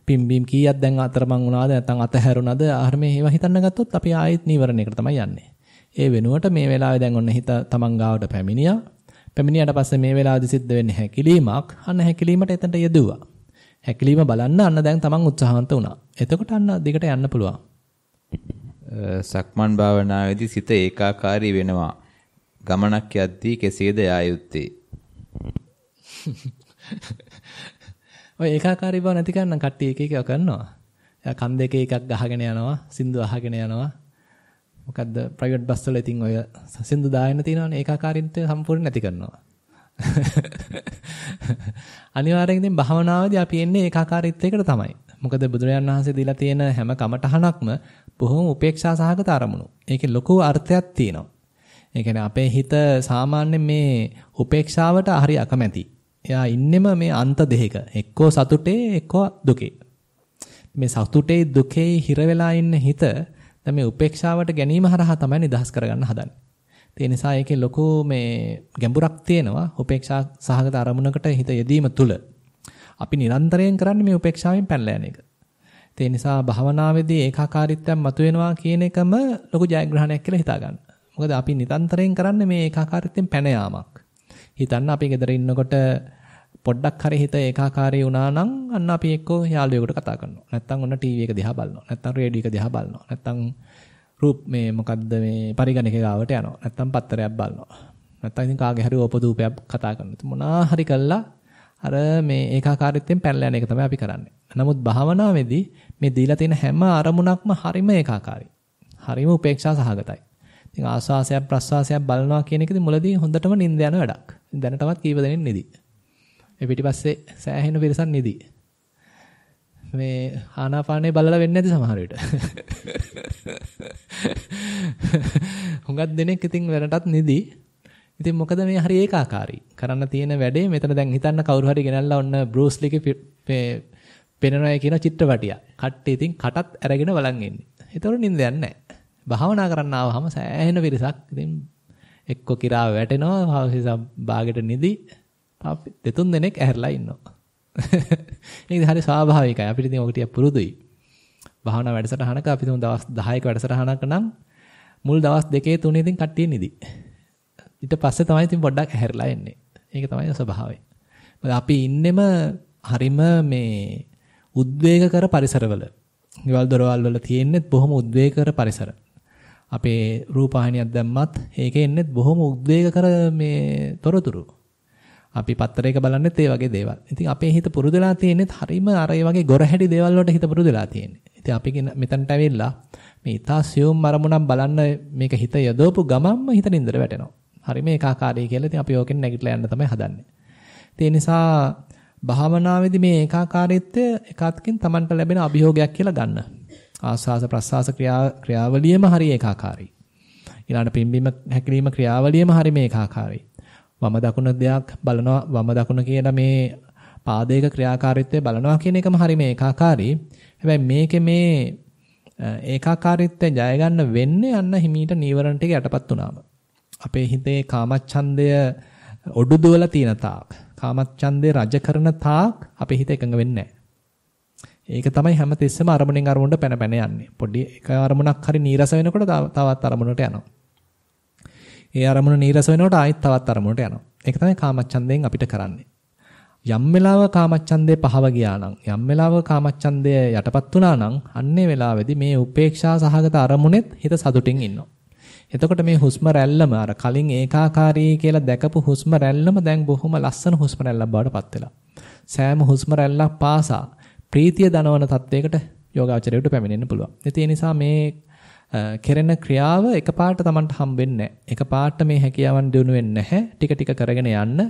පිම්බීම් කීයක් දැන් අතරමං වුණාද නැත්නම් අතහැරුණාද ආහර්මේ ඒවා හිතන්න ගත්තොත් අපි ආයෙත් නීවරණයකට තමයි යන්නේ. ඒ වෙනුවට මේ වෙලාවේ දැන් ඔන්න හිත තමන් ගාවට පැමිණියා. පැමිණියාට පස්සේ මේ වෙලාවේදී සිද්ධ වෙන්නේ හැකිලීමක්. අන්න හැකිලීමට එතනට යෙදුවා. හැකිලීම බලන්න අන්න දැන් තමන් උත්සාහවන්ත වුණා. එතකොට අන්න දිගට යන්න පුළුවන්. සක්මන් භාවනාවේදී සිත ඒකාකාරී වෙනවා. ගමනක් යද්දී කෙසේද යා යුත්තේ? ඔය ඒකාකාරී බව නැති කරන්න කට්ටිය එක එක කරනවා. එයා කන් දෙකේ එකක් ගහගෙන යනවා, සින්දු අහගෙන යනවා. මොකද්ද ප්‍රයිවට් බස් වල ඉතින් ඔය සින්දු දාගෙන තියෙනවනේ ඒකාකාරීත්වය සම්පූර්ණ නැති කරනවා. අනිවාර්යෙන් ඉතින් භාවනාවේදී අපි එන්නේ ඒකාකාරීත්වයකට තමයි. මොකද බුදුරජාණන් වහන්සේ දීලා තියෙන හැම කමටහනක්ම බොහොම උපේක්ෂා සහගත අරමුණු. ඒකේ ලොකු අර්ථයක් තියෙනවා. ඒ කියන්නේ අපේ හිත සාමාන්‍යයෙන් මේ උපේක්ෂාවට හරි අකමැති. එයා ඉන්නෙම මේ අන්ත දෙකක. එක්කෝ සතුටේ එක්කෝ දුකේ. මේ සතුටේ දුකේ හිර වෙලා ඉන්න හිත දැන් මේ උපේක්ෂාවට ගැනීම හරහා තමයි නිදහස් කරගන්න හදන්නේ. ඒ නිසා ඒකේ ලොකු මේ ගැඹුරක් තියෙනවා උපේක්ෂා සහගත අරමුණකට හිත යෙදීම තුළ. අපි නිරන්තරයෙන් කරන්නේ මේ උපේක්ෂාවෙන් පැනලා යන එක. ඒ නිසා භාවනාවේදී ඒකාකාරීත්වයක් මතුවෙනවා කියන එකම ලොකු ජයග්‍රහණයක් කියලා හිතා ගන්න. මොකද අපි නිරන්තරයෙන් කරන්නේ මේ ඒකාකාරීත්වයෙන් පැන යාමක්. හිතන්න අපි ගෙදර ඉන්නකොට පොඩ්ඩක් හරි හිත ඒකාකාරී වුණා නම් අන්න අපි එක්කෝ යාළුවෙකුට කතා කරනවා. නැත්තම් ඔන්න ටීවී එක දිහා බලනවා. නැත්තම් රේඩියෝ එක දිහා බලනවා. නැත්තම් රූප මේ මොකද්ද මේ පරිගණක ගාවට යනවා. නැත්තම් පත්තරයක් බලනවා. නැත්තම් ඉතින් කාගේ හරි ඕපදූපයක් කතා කරනවා. මොනවා හරි කළා අර මේ ඒකාකාරීත්වයෙන් පැනලා යන එක තමයි අපි කරන්නේ. නමුත් භාවනාවේදී මේ දීලා තියෙන හැම අරමුණක්ම හරිම ඒකාකාරයි. හරිම උපේක්ෂා සහගතයි. ඉතින් ආස්වාසයක් ප්‍රස්වාසයක් බලනවා කියන එකදී මුලදී හොඳටම නිින්ද යන වැඩක්. දැනටවත් කීප දෙනෙක් නිදි. ඒ පිටිපස්සේ සෑහෙන පිරිසක් නිදි. මේ ආනාපානේ බලලා වෙන්නේ නැති සමහර විට. හුඟක් දෙනෙක් ඉතින් වෙනටත් නිදි. ඉතින් මොකද මේ හරි ඒකාකාරී. කරන්න තියෙන වැඩේ මෙතන දැන් හිතන්න කවුරු හරි ගෙනල්ලා ඔන්න බෲස් ලීගේ පෙනෙනවා කියන චිත්‍රපටිය. කට්ටිය ඉතින් කටත් අරගෙන බලන් ඉන්නේ. ඒතකොට නිින්ද යන්නේ නැහැ. භාවනා කරන්න ආවම සෑහෙන පිරිසක් ඉතින් එක්ක කිරාව වැටෙනවා, හවස බාගෙට නිදි. දෙතුන් දෙනෙක් ඇහැරලා ඉන්නවා. ඒක හරි ස්වාභාවිකයි. අපිට ඉතින් ඔක ටික පුරුදුයි. භාවනා වැඩසටහනක අපි තුන් දවස් 10ක වැඩසටහනක නම් මුල් දවස් 2 3 ඉතින් කට්ටිය නිදි. ඊට පස්සේ තමයි ඉතින් පොඩ්ඩක් ඇහැරලා එන්නේ. ඒක තමයි ස්වභාවය. මොකද අපි ඉන්නෙම හරිම මේ උද්වේගකර පරිසරවල. ගෙවල් දොරවල් වල තියෙන්නේ බොහොම උද්වේගකර පරිසර. අපේ රූපවාහිනියක් දැම්මත් ඒකේ ඉන්නේ බොහොම උද්වේගකර මේ තොරතුරු. අපි පත්තරයක බලන්නෙත් ඒ වගේ දේවල්. ඉතින් අපේ හිත පුරුදුලා තියෙන්නේ හරිම අර ඒ වගේ ගොරහැඩි දේවල් වලට හිත පුරුදුලා තියෙන්නේ. ඉතින් අපි මෙතනට ඇවිල්ලා මේ ඊතා සියුම් අරමුණක් බලන්න මේක හිත යදවපු ගමන්ම හිත නින්දට වැටෙනවා. හරි මේ ඒකාකාරී කියලා ඉතින් අපි ඕකෙන් නැගිටලා යන්න තමයි හදන්නේ. ඒ නිසා භාවනාවේදී මේ ඒකාකාරීත්වය එකwidehatකින් Tamanට ලැබෙන අභියෝගයක් කියලා ගන්න. ආස්වාස ප්‍රස්වාස ක්‍රියාවලියම හරි ඒකාකාරී. ඊළඟ පිම්බීම හැකිලිම ක්‍රියාවලියම හරි මේ ඒකාකාරී. වම දකුණ දෙයක් බලනවා වම දකුණ කියලා මේ පාදයක ක්‍රියාකාරීත්වය බලනවා කියන එකම හරි මේ ඒකාකාරී. හැබැයි මේකේ මේ ඒකාකාරීත්වය ජය ගන්න වෙන්නේ අන්න හිමීට නීවරණ ටික යටපත් වුණාම. අපේ හිතේ කාමච්ඡන්දය ඔඩු දුවලා තියෙන තාක්, කාමච්ඡන්දේ රජ කරන තාක් අපේ හිත එකඟ වෙන්නේ නැහැ. ඒක තමයි හැම තිස්සෙම අරමුණෙන් අරමුණට පැන පැන යන්නේ. පොඩි එක අරමුණක් හරි නීරස වෙනකොට තවත් අරමුණට යනවා. ඒ අරමුණ නීරස වෙනකොට ආයෙත් තවත් අරමුණට යනවා. ඒක තමයි කාමච්ඡන්දයෙන් අපිට කරන්නේ. යම් වෙලාවක කාමච්ඡන්දේ පහව ගියා නම්, යම් වෙලාවක කාමච්ඡන්දේ යටපත් වුණා නම්, අන්නේ වෙලාවේදී මේ උපේක්ෂා සහගත අරමුණෙත් හිත සතුටින් ඉන්නවා. එතකොට මේ හුස්ම රැල්ලම අර කලින් ඒකාකාරී කියලා දැකපු හුස්ම රැල්ලම දැන් බොහොම ලස්සන හුස්ම රැල්ලක් බවට පත් වෙලා. සෑම හුස්ම රැල්ලක් පාසා ප්‍රීතිය දනවන තත්වයකට යෝගාචරයට පැමිණෙන්න පුළුවන්. ඒ නිසා මේ කෙරෙන ක්‍රියාව එකපාරට Tamanට හම්බෙන්නේ නැහැ. එකපාරට මේ හැකියාවන් දිනු වෙන්නේ නැහැ. ටික ටික කරගෙන යන්න.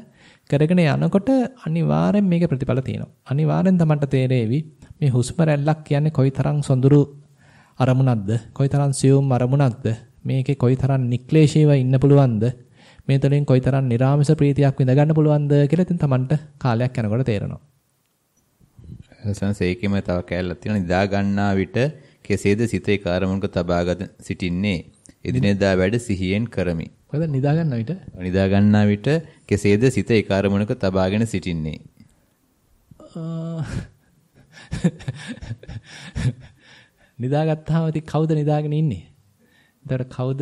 කරගෙන යනකොට අනිවාර්යෙන් මේකේ ප්‍රතිඵල තියෙනවා. අනිවාර්යෙන් Tamanට තේරෙවි මේ හුස්ම රැල්ලක් කියන්නේ කොයිතරම් සොඳුරු අරමුණක්ද, කොයිතරම් සියුම් අරමුණක්ද, මේකේ කොයිතරම් නික්ලේශීව ඉන්න පුළුවන්ද, මේ තුළින් කොයිතරම් නිරාමිස ප්‍රීතියක් විඳ ගන්න පුළුවන්ද කියලා ඉතින් Tamanට කාලයක් යනකොට තේරෙනවා. සංසේකෙම තව කැලලක් තියෙනවා. නිදා ගන්නා විට කෙසේද සිතේ කාර්මුණක තබාගත සිටින්නේ? එදිනෙදා වැඩ සිහියෙන් කරමි. මොකද නිදා ගන්නා විට? නිදා ගන්නා විට කෙසේද සිතේ කාර්මුණක තබාගෙන සිටින්නේ? නිදාගත්තාම ඉතින් කවුද නිදාගෙන ඉන්නේ? ඒතර කවුද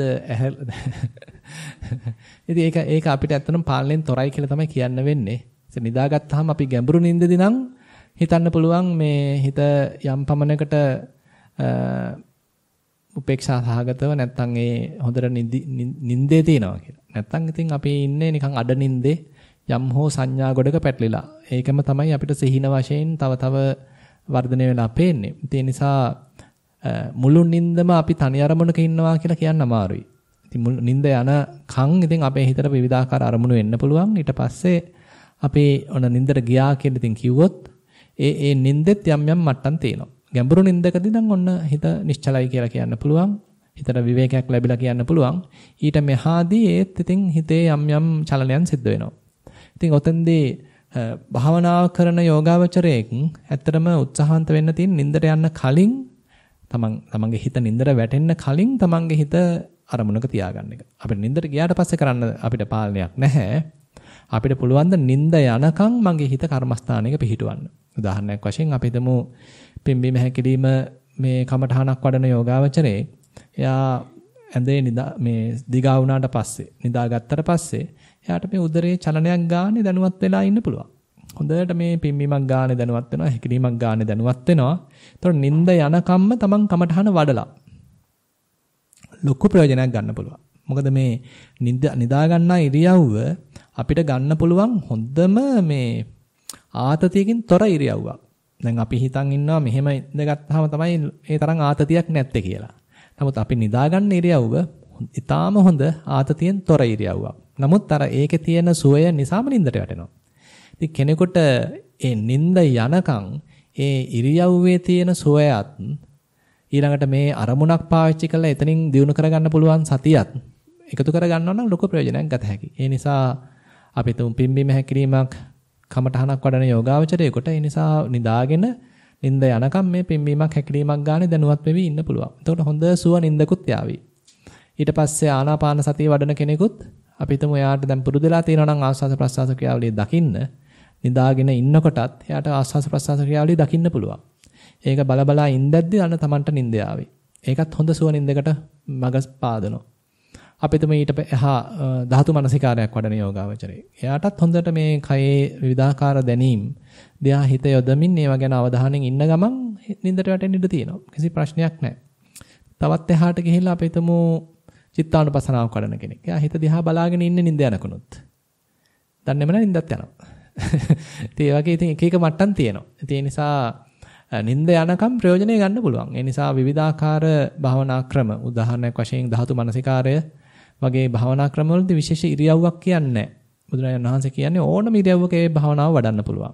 ඉතින් ඒක අපිට ඇත්තටම පාලනයෙන් තොරයි කියලා තමයි කියන්න වෙන්නේ. ඉතින් නිදාගත්තාම අපි ගැඹුරු නිින්දදී නම් හිතන්න පුළුවන් මේ හිත යම් පමණකට උපේක්ෂා සහගතව නැත්තම් ඒ හොඳට නිින්දේ තියෙනවා කියලා. නැත්තම් ඉතින් අපි ඉන්නේ නිකන් අඩ නිින්දේ යම් හෝ සංඥා ගොඩක පැටලිලා. ඒකම තමයි අපිට සිහින වශයෙන් තව වර්ධනය වෙලා පේන්නේ. ඒ නිසා මුළු නිින්දම අපි තනි අරමුණක ඉන්නවා කියලා කියන්න අමාරුයි. ඉතින් මුළු නිින්ද යන කන් ඉතින් අපේ හිතට විවිධාකාර අරමුණු එන්න පුළුවන්. ඊට පස්සේ අපි ඔන්න නිින්දට ගියා කියලා ඉතින් කිව්වොත් ඒ නිින්දෙත් යම් යම් මට්ටම් තියෙනවා. ගැඹුරු නිින්දකදී නම් ඔන්න හිත නිශ්චලයි කියලා කියන්න පුළුවන්. හිතට විවේකයක් ලැබිලා කියන්න පුළුවන්. ඊට මෙහාදී ඒත් ඉතින් හිතේ යම් යම් චලනයන් සිද්ධ වෙනවා. ඉතින් ඔතෙන්දී භාවනා කරන යෝගාවචරයෙක් ඇත්තටම උත්සාහන්ත වෙන්න තියෙන නිින්දට යන්න කලින් තමන්ගේ හිත නින්දර වැටෙන්න කලින් තමන්ගේ හිත අරමුණක තියාගන්න එක. අපිට නින්දට ගියාට පස්සේ කරන්න අපිට පාලනයක් නැහැ. අපිට පුළුවන් ද නින්ද යනකම් මගේ හිත කර්මස්ථානයක පිහිටවන්න. උදාහරණයක් වශයෙන් අපි හිතමු පිම්බීම හැකිලිම මේ කමඨහනක් වඩන යෝගාවචරයේ එයා ඇඳේ මේ දිගා වුණාට පස්සේ නිදාගත්තට පස්සේ එයාට මේ උදරයේ චලනයක් ගානේ දැනුවත් වෙලා ඉන්න පුළුවන්. හොඳට මේ පිම්බීමක් ගානේ දැනුවත් වෙනවා, හැකිලීමක් ගානේ දැනුවත් වෙනවා. ඒතකොට නිින්ද යනකම්ම තමන් කමඨහන වඩලා ලොකු ප්‍රයෝජනයක් ගන්න පුළුවන්. මොකද මේ නිදා ගන්නා ඉරියව්ව අපිට ගන්න පුළුවන් හොඳම මේ ආතතියකින් තොර ඉරියව්වක්. දැන් අපි හිතන් ඉන්නවා මෙහෙම ඉඳගත්තාම තමයි ඒ තරම් ආතතියක් නැත්තේ කියලා. නමුත් අපි නිදා ගන්න ඉරියව්ව ඊටාම හොඳ ආතතියෙන් තොර ඉරියව්වක්. නමුත් අර ඒකේ තියෙන සුවය නිසාම නින්දට වැටෙනවා. ඉතින් කෙනෙකුට ඒ නින්ද යනකම් ඒ ඉරියව්වේ තියෙන සුවයත් ඊළඟට මේ අරමුණක් පාවිච්චි කරලා එතනින් දිනු කරගන්න පුළුවන් සතියත් එකතු කරගන්නවා නම් ලොකු ප්‍රයෝජනයක් ගත හැකියි. ඒ නිසා අපි තුන් පිම්බීම හැකිරීමක් කමටහනක් වඩන යෝගාවචරයේකට ඒ නිසා නිදාගෙන නිින්ද යනකම් මේ පිම්බීමක් හැකිරීමක් ගානේ දැනුවත් වෙවි ඉන්න පුළුවන්. එතකොට හොඳ සුව නිින්දකුත් යාවි. ඊට පස්සේ ආනාපාන සතිය වඩන කෙනෙකුත් අපි හිතමු එයාට දැන් පුරුදුලා තියෙනවා නම් ආස්වාද ප්‍රස්වාස ක්‍රියාවලිය දකින්න නිදාගෙන ඉන්නකොටත් එයාට ආස්වාද ප්‍රස්වාස ක්‍රියාවලිය දකින්න පුළුවන්. ඒක බල ඉඳද්දී අන්න Tamanට නිින්ද යාවි. ඒකත් හොඳ සුව නිින්දකට මඟ පාදනවා. අපිටම ඊට එහා ධාතු මනසිකාරයක් වඩන යෝගාවචරේ. එයාටත් හොඳට මේ කයේ විවිධාකාර දැනීම් දෙයා හිත යොදමින් ඒවා ගැන අවධානයෙන් ඉන්න ගමන් නිින්දට වැටෙන්න ඉඩ තියෙනවා. කිසි ප්‍රශ්නයක් නැහැ. තවත් එහාට ගිහිල්ලා අපිටම චිත්තානුපසනාවක් වඩන කෙනෙක්. එයා හිත දිහා බලාගෙන ඉන්න නිින්ද යනකොනුත්. දන්නේම නැහැ නිින්දත් යනවා. ඉතින් ඒ වගේ ඉතින් එක එක මට්ටම් තියෙනවා. ඒ නිසා නිින්ද යනකම් ප්‍රයෝජනෙ ගන්න පුළුවන්. ඒ නිසා විවිධාකාර භාවනා ක්‍රම උදාහරණයක් වශයෙන් ධාතු මනසිකාරය වගේ භාවනා ක්‍රමවලදී විශේෂ ඉරියව්වක් කියන්නේ නැහැ. බුදුරජාණන් වහන්සේ කියන්නේ ඕනම ඉරියව්වක ඒ භාවනාව වඩන්න පුළුවන්.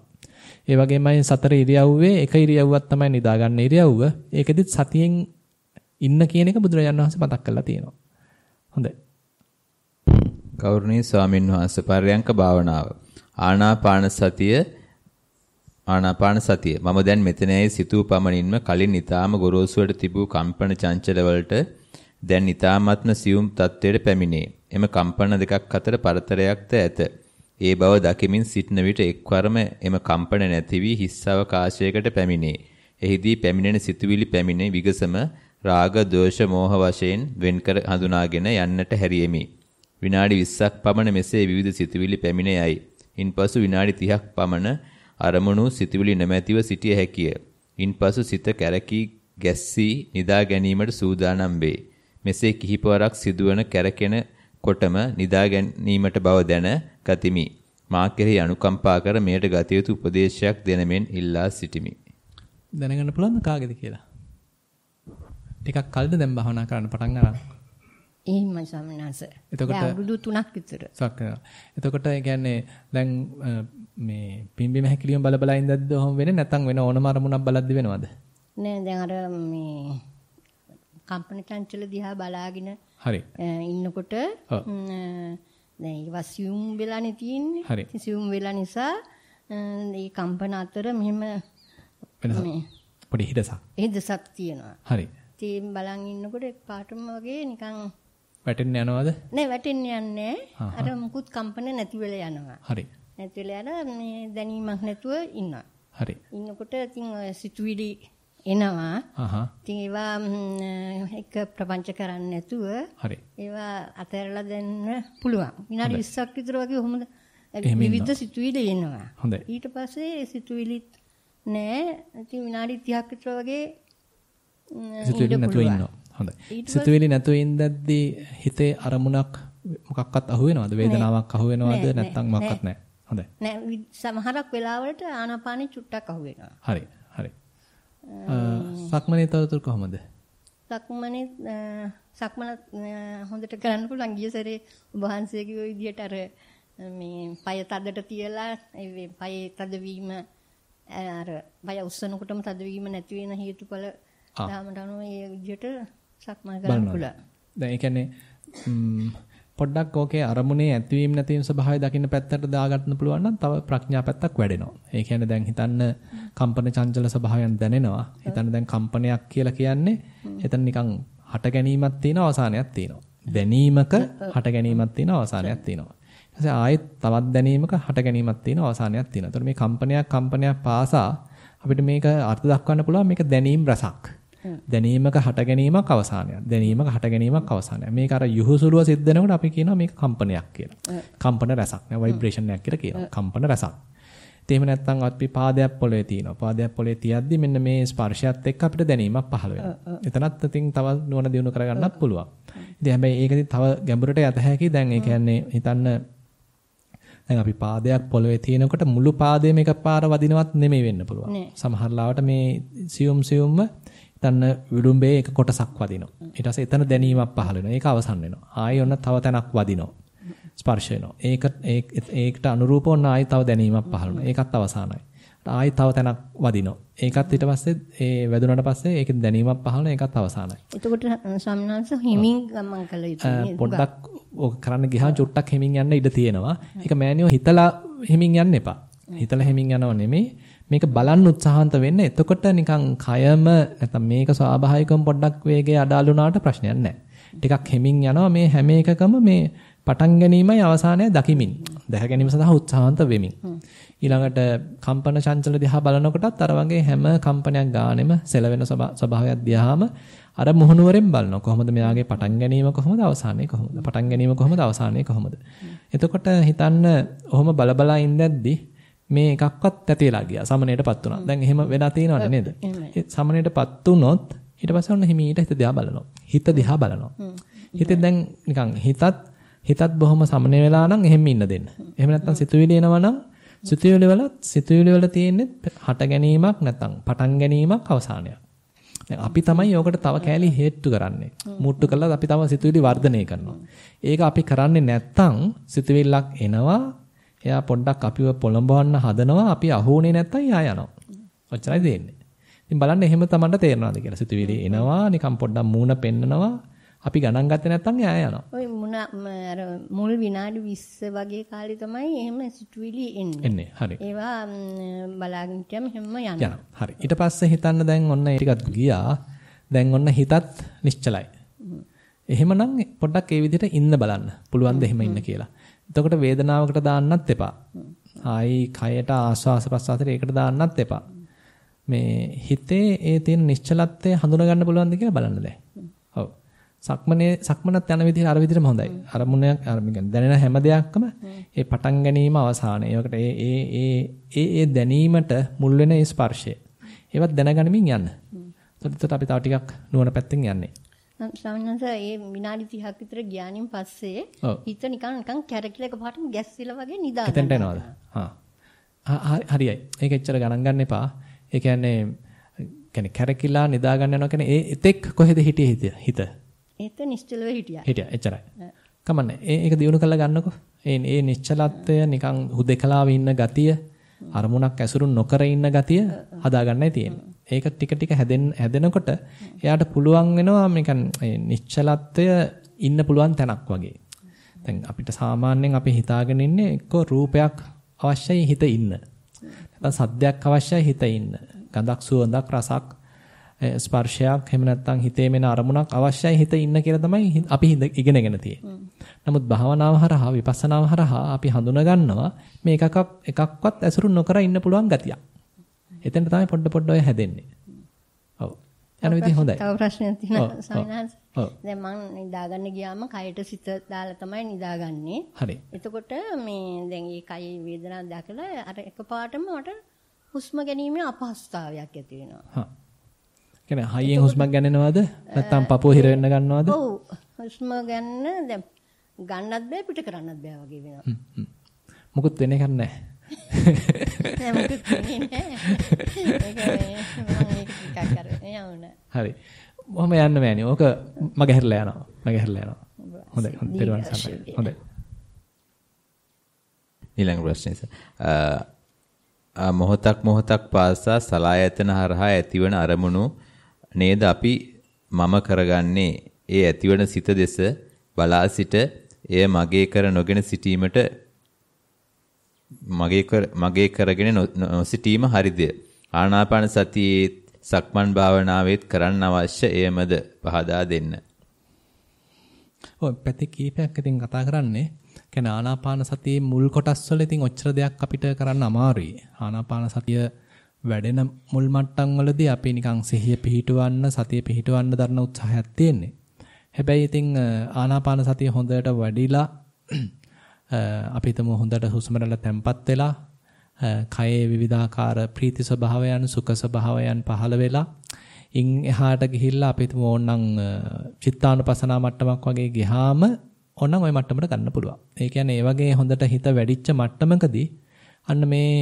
ඒ වගේමයි සතර ඉරියව්වේ එක ඉරියව්වක් තමයි නිදාගන්න ඉරියව්ව. ඒකෙදිත් සතියෙන් ඉන්න කියන එක බුදුරජාණන් වහන්සේ මතක් කරලා තියෙනවා. හොඳයි. ගෞරවනීය ස්වාමින් වහන්සේ පර්යංක භාවනාව. ආනාපාන සතිය මම දැන් මෙතනයි සිතූ පමණින්ම කලින් ඊටාම ගොරෝසුවට තිබූ කම්පන චංචල වලට දැන් ඊටාමත්ම සියුම් තත්වයට පැමිණේ. එම කම්පන දෙකක් අතර පරතරයක්ද ඇත. ඒ බව දකිමින් සිටන විට එක්වරම එම කම්පන නැති වී හිස් අවකාශයකට පැමිණේ. එහිදී පැමිණෙන සිතුවිලි පැමිණේ විගසම රාග, දෝෂ, මෝහ වශයෙන් වෙන්කර හඳුනාගෙන යන්නට හැරියෙමි. විනාඩි 20ක් පමණ මෙසේ විවිධ සිතුවිලි පැමිණ යයි. ඉන්පසු විනාඩි 30ක් පමණ අරමුණු සිතුවිලි නැමැතිව සිටිය හැකිය. ඉන්පසු සිත කැරකී ගැස්සී නිදා ගැනීමට සූදානම් වේ. මෙසේ කිහිපවරක් සිදුවන කැරකෙන කොටම නිදා ගැනීමට බව දැන ගතිමි. මා කෙරෙහි අනුකම්පා කර මෙයට ගත යුතු උපදේශයක් දෙන මෙන් ඉල්ලා සිටිමි. දැනගන්න පුළුවන්ද කාගේද කියලා? ටිකක් කල්ද දැන් භාවනා කරන්න පටන් ගන්න? එහෙමයි සමනස. එතකොට අවුරුදු 3ක් විතර. එතකොට ඒ කියන්නේ දැන් මේ පිම්බීම හැකිලිම බල ඉඳද්ද ඔහොම වෙන්නේ නැත්නම් වෙන ඕනම අරමුණක් බලද්දි වෙනවද? නෑ දැන් අර මේ කම්පන චංචල දිහා බලාගෙන හරි ඉන්නකොට දැන් ඒවා සියුම් වෙලානේ තියෙන්නේ. සියුම් වෙලා නිසා මේ කම්පන අතර මෙහෙම පොඩි හිදසක් තියෙනවා. හරි. ඉතින් බලන් ඉන්නකොට පාටම වගේ නිකන් වැටෙන්න යනවද? නෑ වැටෙන්න යන්නේ. අර මුකුත් කම්පන නැති වෙලා යනවා. හරි. නැති වෙලා යන මේ දැනීමක් නැතුව ඉන්නවා. හරි. ඉන්නකොට ඉතින් සිතුවිලි එනවා. ඉතින් ඒවා එක ප්‍රපංච කරන්නේ නැතුව හරි. ඒවා අතහැරලා දෙන්න පුළුවන්. විනාඩි 20ක් විතර වගේ කොහොමද විවිධ සිතුවිලි එනවා. ඊට පස්සේ සිතුවිලිත් නෑ. ඉතින් විනාඩි 30ක් විතර වගේ සිතුවිලි නැතුව ඉන්නවා. හොඳයි. සිතුවිලි නැතුව ඉඳද්දී හිතේ අරමුණක් මොකක්වත් අහු වෙනවද? වේදනාවක් අහු වෙනවද? නැත්නම් මොකක්වත් නැහැ. හොඳයි. නෑ සමහරක් වෙලාවලට ආනාපානෙ චුට්ටක් අහු වෙනවා. හරි. සක්මනේ තවතුරු කොහොමද? සක්මන හොඳට කරන්න පුළුවන්. ගිය සැරේ ඔබ වහන්සේ කිව්ව විදිහට අර මේ පය තදට තියලා ඒ පයේ තදවීම අර පය උස්සනකොටම තදවීම නැති වෙන හේතුඵල ධාමට අනුව මේ විදිහට සක්මන් කරන්න පුළුවන්. දැන් ඒ කියන්නේ පොඩ්ඩක් ඕකේ අරමුණේ ඇතිවීම නැතිවීම ස්වභාවය දකින්න පැත්තට දාගන්න පුළුවන් නම් තව ප්‍රඥා පැත්තක් වැඩෙනවා. ඒ කියන්නේ දැන් හිතන්න කම්පන චංචල ස්වභාවයන් දැනෙනවා. හිතන්න දැන් කම්පනයක් කියලා කියන්නේ එතන නිකන් හට ගැනීමක් තියෙනවා අවසානයක් තියෙනවා. දැනීමක හට ගැනීමක් තියෙනවා අවසානයක් තියෙනවා. ඊට පස්සේ ආයෙත් තවත් දැනීමක හට ගැනීමක් තියෙනවා අවසානයක් තියෙනවා. ඒතකොට මේ කම්පනයක් පාසා අපිට මේක අර්ථ දක්වන්න පුළුවන් මේක දැනීම් රසක්. දැනීමක හට ගැනීමක් අවසානයක්. දැනීමක හට ගැනීමක් අවසානයක්. මේක අර යහුසුලුව සිද්ධ වෙනකොට අපි කියනවා මේක කම්පනයක් කියලා. කම්පන රසක් නේ ভাইබ්‍රේෂන් එකක් කියලා කියනවා. කම්පන රසක්. එහෙම නැත්නම් අපි පාදයක් පොළවේ තියෙනවා. පාදයක් පොළවේ තියද්දි මෙන්න මේ ස්පර්ශයත් එක්ක අපිට දැනීමක් පහළ වෙනවා. එතනත් ඉතින් තව නුවණ දියුණු කරගන්නත් පුළුවන්. ඉතින් හැබැයි ඒකදී තව ගැඹුරට යත හැකි. දැන් ඒ කියන්නේ හිතන්න දැන් අපි පාදයක් පොළවේ තියෙනකොට මුළු පාදයේම එකපාර වදිනවත් නෙමෙයි වෙන්න පුළුවන්. සමහර ලාවට මේ සියුම්ම තන විලුඹේ එක කොටසක් වදිනවා. ඊට පස්සේ එතන දැනීමක් පහළ වෙනවා. ඒක අවසන් වෙනවා. ආයෙ ඔන්න තව තැනක් වදිනවා. ස්පර්ශ වෙනවා. ඒකට අනුරූපව ඔන්න ආයෙ තව දැනීමක් පහළ වෙනවා. ඒකත් අවසానයි. ආයෙ තව තැනක් වදිනවා. ඒකත් ඊට පස්සේ ඒ වැදුනට පස්සේ ඒකේ දැනීමක් පහළ වෙනවා. ඒකත් අවසానයි. එතකොට සම්මානස හිමින් ගමන් කළ යුතුයි. පොඩ්ඩක් ඔක කරන්න ගියාම චුට්ටක් හිමින් යන්න ඉඩ තියෙනවා. ඒක මෑනියෝ හිතලා හිමින් යන්න එපා. හිතලා හිමින් යනව නෙමෙයි. මේක බලන්න උත්සාහන්ත වෙන්න. එතකොට නිකන් කයම නැත්නම් මේක ස්වාභාවිකවම පොඩ්ඩක් වේගය අඩාල වුණාට ප්‍රශ්නයක් නැහැ. ටිකක් හිමින් යනවා මේ හැම එකකම මේ පටන් ගැනීමයි අවසානය දකිමින්. දැක ගැනීම සඳහා උත්සාහන්ත වෙමින්. ඊළඟට කම්පන චංචල දිහා බලනකොටත් අර වගේ හැම කම්පනයක් ගානෙම සෙලවෙන ස්වභාවයක් දිහාම අර මුහුණුවරෙන් බලනවා. කොහොමද මෙයාගේ පටන් ගැනීම කොහොමද අවසානය කොහොමද? පටන් ගැනීම කොහොමද අවසානය කොහොමද? එතකොට හිතන්න ඔහොම බලබලා ඉඳද්දි මේ එකක්වත් නැති වෙලා ගියා. සමනයටපත් වුණා. දැන් එහෙම වෙලා තියෙනවද නේද? ඒ සමනයටපත් වුණොත් ඊට පස්සේ ඔන්න හිමීට හිත දිහා බලනවා. හිත දිහා බලනවා. හිතෙන් දැන් නිකන් හිතත් බොහොම සමනය වෙලා නම් එහෙම ඉන්න දෙන්න. එහෙම නැත්නම් සිතුවිලි එනවා නම් සිතුවිලි වල තියෙන්නේ හට ගැනීමක් නැත්නම් පටන් ගැනීමක් අවසානයක්. දැන් අපි තමයි යෝකට තව කෑලි හේතු කරන්නේ. මුට්ටු කළා අපි තව සිතුවිලි වර්ධනය කරනවා. ඒක අපි කරන්නේ නැත්නම් සිතුවිල්ලක් එනවා. එයා පොඩ්ඩක් අපිව පොළඹවන්න හදනවා. අපි අහුුනේ නැත්තම් එයා යනවා. ඔච්චරයි දෙන්නේ. ඉතින් බලන්න එහෙම තමන්ට තේරෙනවද කියලා. සිතුවිලි එනවා නිකන් පොඩ්ඩක් මූණ පෙන්නනවා. අපි ගණන් ගත්තේ නැත්තම් එයා යනවා. ඔය අර මුල් විනාඩි 20 වගේ කාලේ තමයි එහෙම සිතුවිලි එන්නේ. හරි. ඒවා බලාගෙන හිටියම එහෙම යනවා. හරි. ඊට පස්සේ හිතන්න දැන් ඔන්න ඒ ටිකත් ගියා. දැන් ඔන්න හිතත් නිශ්චලයි. එහෙමනම් පොඩ්ඩක් ඒ විදිහට ඉන්න බලන්න. පුළුවන් ද එහෙම ඉන්න කියලා. එතකොට වේදනාවකට දාන්නත් එපා. ආයි කයට ආස්වාස ප්‍රසආසයට ඒකට දාන්නත් එපා. මේ හිතේ ඒ තියෙන නිශ්චලත්වය හඳුනා ගන්න පුළුවන්ද කියලා බලන්න දැන්. ඔව්. සක්මනත් යන විදිහ අර විදිහටම හොඳයි. අරමුණක් දැනෙන හැම දෙයක්ම ඒ පටන් ගැනීම අවසානය. ඒකට ඒ දැනීමට මුල් වෙන ඒ ස්පර්ශය. ඒවත් දැනගනිමින් යන්න. එතකොට අපි තව ටිකක් නුවණ පැත්තෙන් යන්නේ. සමහරවිට ඒ විනාඩි 30ක් විතර ගියානින් පස්සේ හිත නිකන් කැරකිලා එකපාරටම ගැස්සිලා වගේ නිදා ගන්නවා. එතනට එනවද? හරියයි. ඒක එච්චර ගණන් ගන්න එපා. ඒ කියන්නේ කැරකිලා නිදා ගන්න යනවා කියන්නේ ඒ එතෙක් කොහෙද හිටියේ හිත? ඒත් නිශ්චලව හිටියා. එච්චරයි. කමන්නේ. ඒක දිනු කරලා ගන්නකෝ. ඒ නිශ්චලත්වය නිකන් හුදේකලාවේ ඉන්න ගතිය, අරමුණක් ඇසුරු නොකර ඉන්න ගතිය හදාගන්නයි තියෙන්නේ. ඒක ටික ටික හැදෙනකොට එයාට පුළුවන් වෙනවා නිකන් නිශ්චලත්වය ඉන්න පුළුවන් තැනක් වගේ. දැන් අපිට සාමාන්‍යයෙන් අපි හිතාගෙන ඉන්නේ එක්ක රූපයක් අවශ්‍යයි හිත ඉන්න. නැත්නම් සද්දයක් අවශ්‍යයි හිත ඉන්න. ගඳක් සුවඳක් රසක් ස්පර්ශයක් එහෙම නැත්නම් හිතේ මෙන අරමුණක් අවශ්‍යයි හිත ඉන්න කියලා තමයි අපි ඉගෙනගෙන තියෙන්නේ. නමුත් භාවනාව හරහා විපස්සනාව හරහා අපි හඳුනා ගන්නවා මේ එකක්වත් ඇසුරු නොකර ඉන්න පුළුවන් ගතියක්. එතෙන් තමයි පොඩ ඔය හැදෙන්නේ. ඔව්. යන විදිහ හොඳයි. තව ප්‍රශ්නයක් තියෙනවා සවිනාස්. දැන් මම නිදාගන්න ගියාම කයට සිත දාලා තමයි නිදාගන්නේ. හරි. එතකොට මේ දැන් මේ කයේ වේදනාව දැකලා අර එකපාරටම මට හුස්ම ගැනීමේ අපහසුතාවයක් ඇති වෙනවා. හා. කියන්නේ හයියෙන් හුස්මක් ගන්නවද? නැත්නම් පපුව හිර වෙන්න ගන්නවද? ඔව්. හුස්ම ගන්න දැන් ගන්නත් බෑ පිට කරන්නත් බෑ වගේ වෙනවා. මොකුත් වෙන්නේ නැහැ. හරි. මොහොම යන්න මෑණි. ඕක මගහැරලා යනවා. හොඳයි. පෙරවන් සම්මයි. හොඳයි. ඊළඟ ප්‍රශ්නේ මොහොතක් පාසා සලායතන හරහා ඇතිවන අරමුණු නේද අපි මම කරගන්නේ. ඒ ඇතිවන සිත දෙස බලා සිට එය මගේ කර නොගෙන සිටීමට මගේ කරගෙන නොසිටීම හරිද? ආනාපාන සතියේ සක්මන් භාවනාවෙත් කරන්න අවශ්‍ය එයමද පහදා දෙන්න. ඔය පැති කීපයක් ඉතින් කතා කරන්නේ. කියන්නේ ආනාපාන සතියේ මුල් කොටස් වල ඉතින් ඔච්චර දෙයක් අපිට කරන්න අමාරුයි. ආනාපාන සතිය වැඩෙන මුල් මට්ටම් වලදී අපි නිකන් සිහිය පිහිටවන්න සතිය පිහිටවන්න දරන උත්සාහයක් තියෙන්නේ. හැබැයි ඉතින් ආනාපාන සතිය හොඳට වැඩිලා අපි හිතමු හොඳට හුස්ම රැල්ල තැම්පත් වෙලා කයේ විවිධාකාර ප්‍රීති ස්වභාවයන් සුඛ ස්වභාවයන් පහළ වෙලා ඉන් එහාට ගිහිල්ලා අපි හිතමු ඕනනම් චිත්තානුපසනා මට්ටමක් වගේ ගියාම ඕනනම් ওই මට්ටමට ගන්න පුළුවන්. ඒ කියන්නේ ඒ වගේ හොඳට හිත වැඩිච්ච මට්ටමකදී අන්න මේ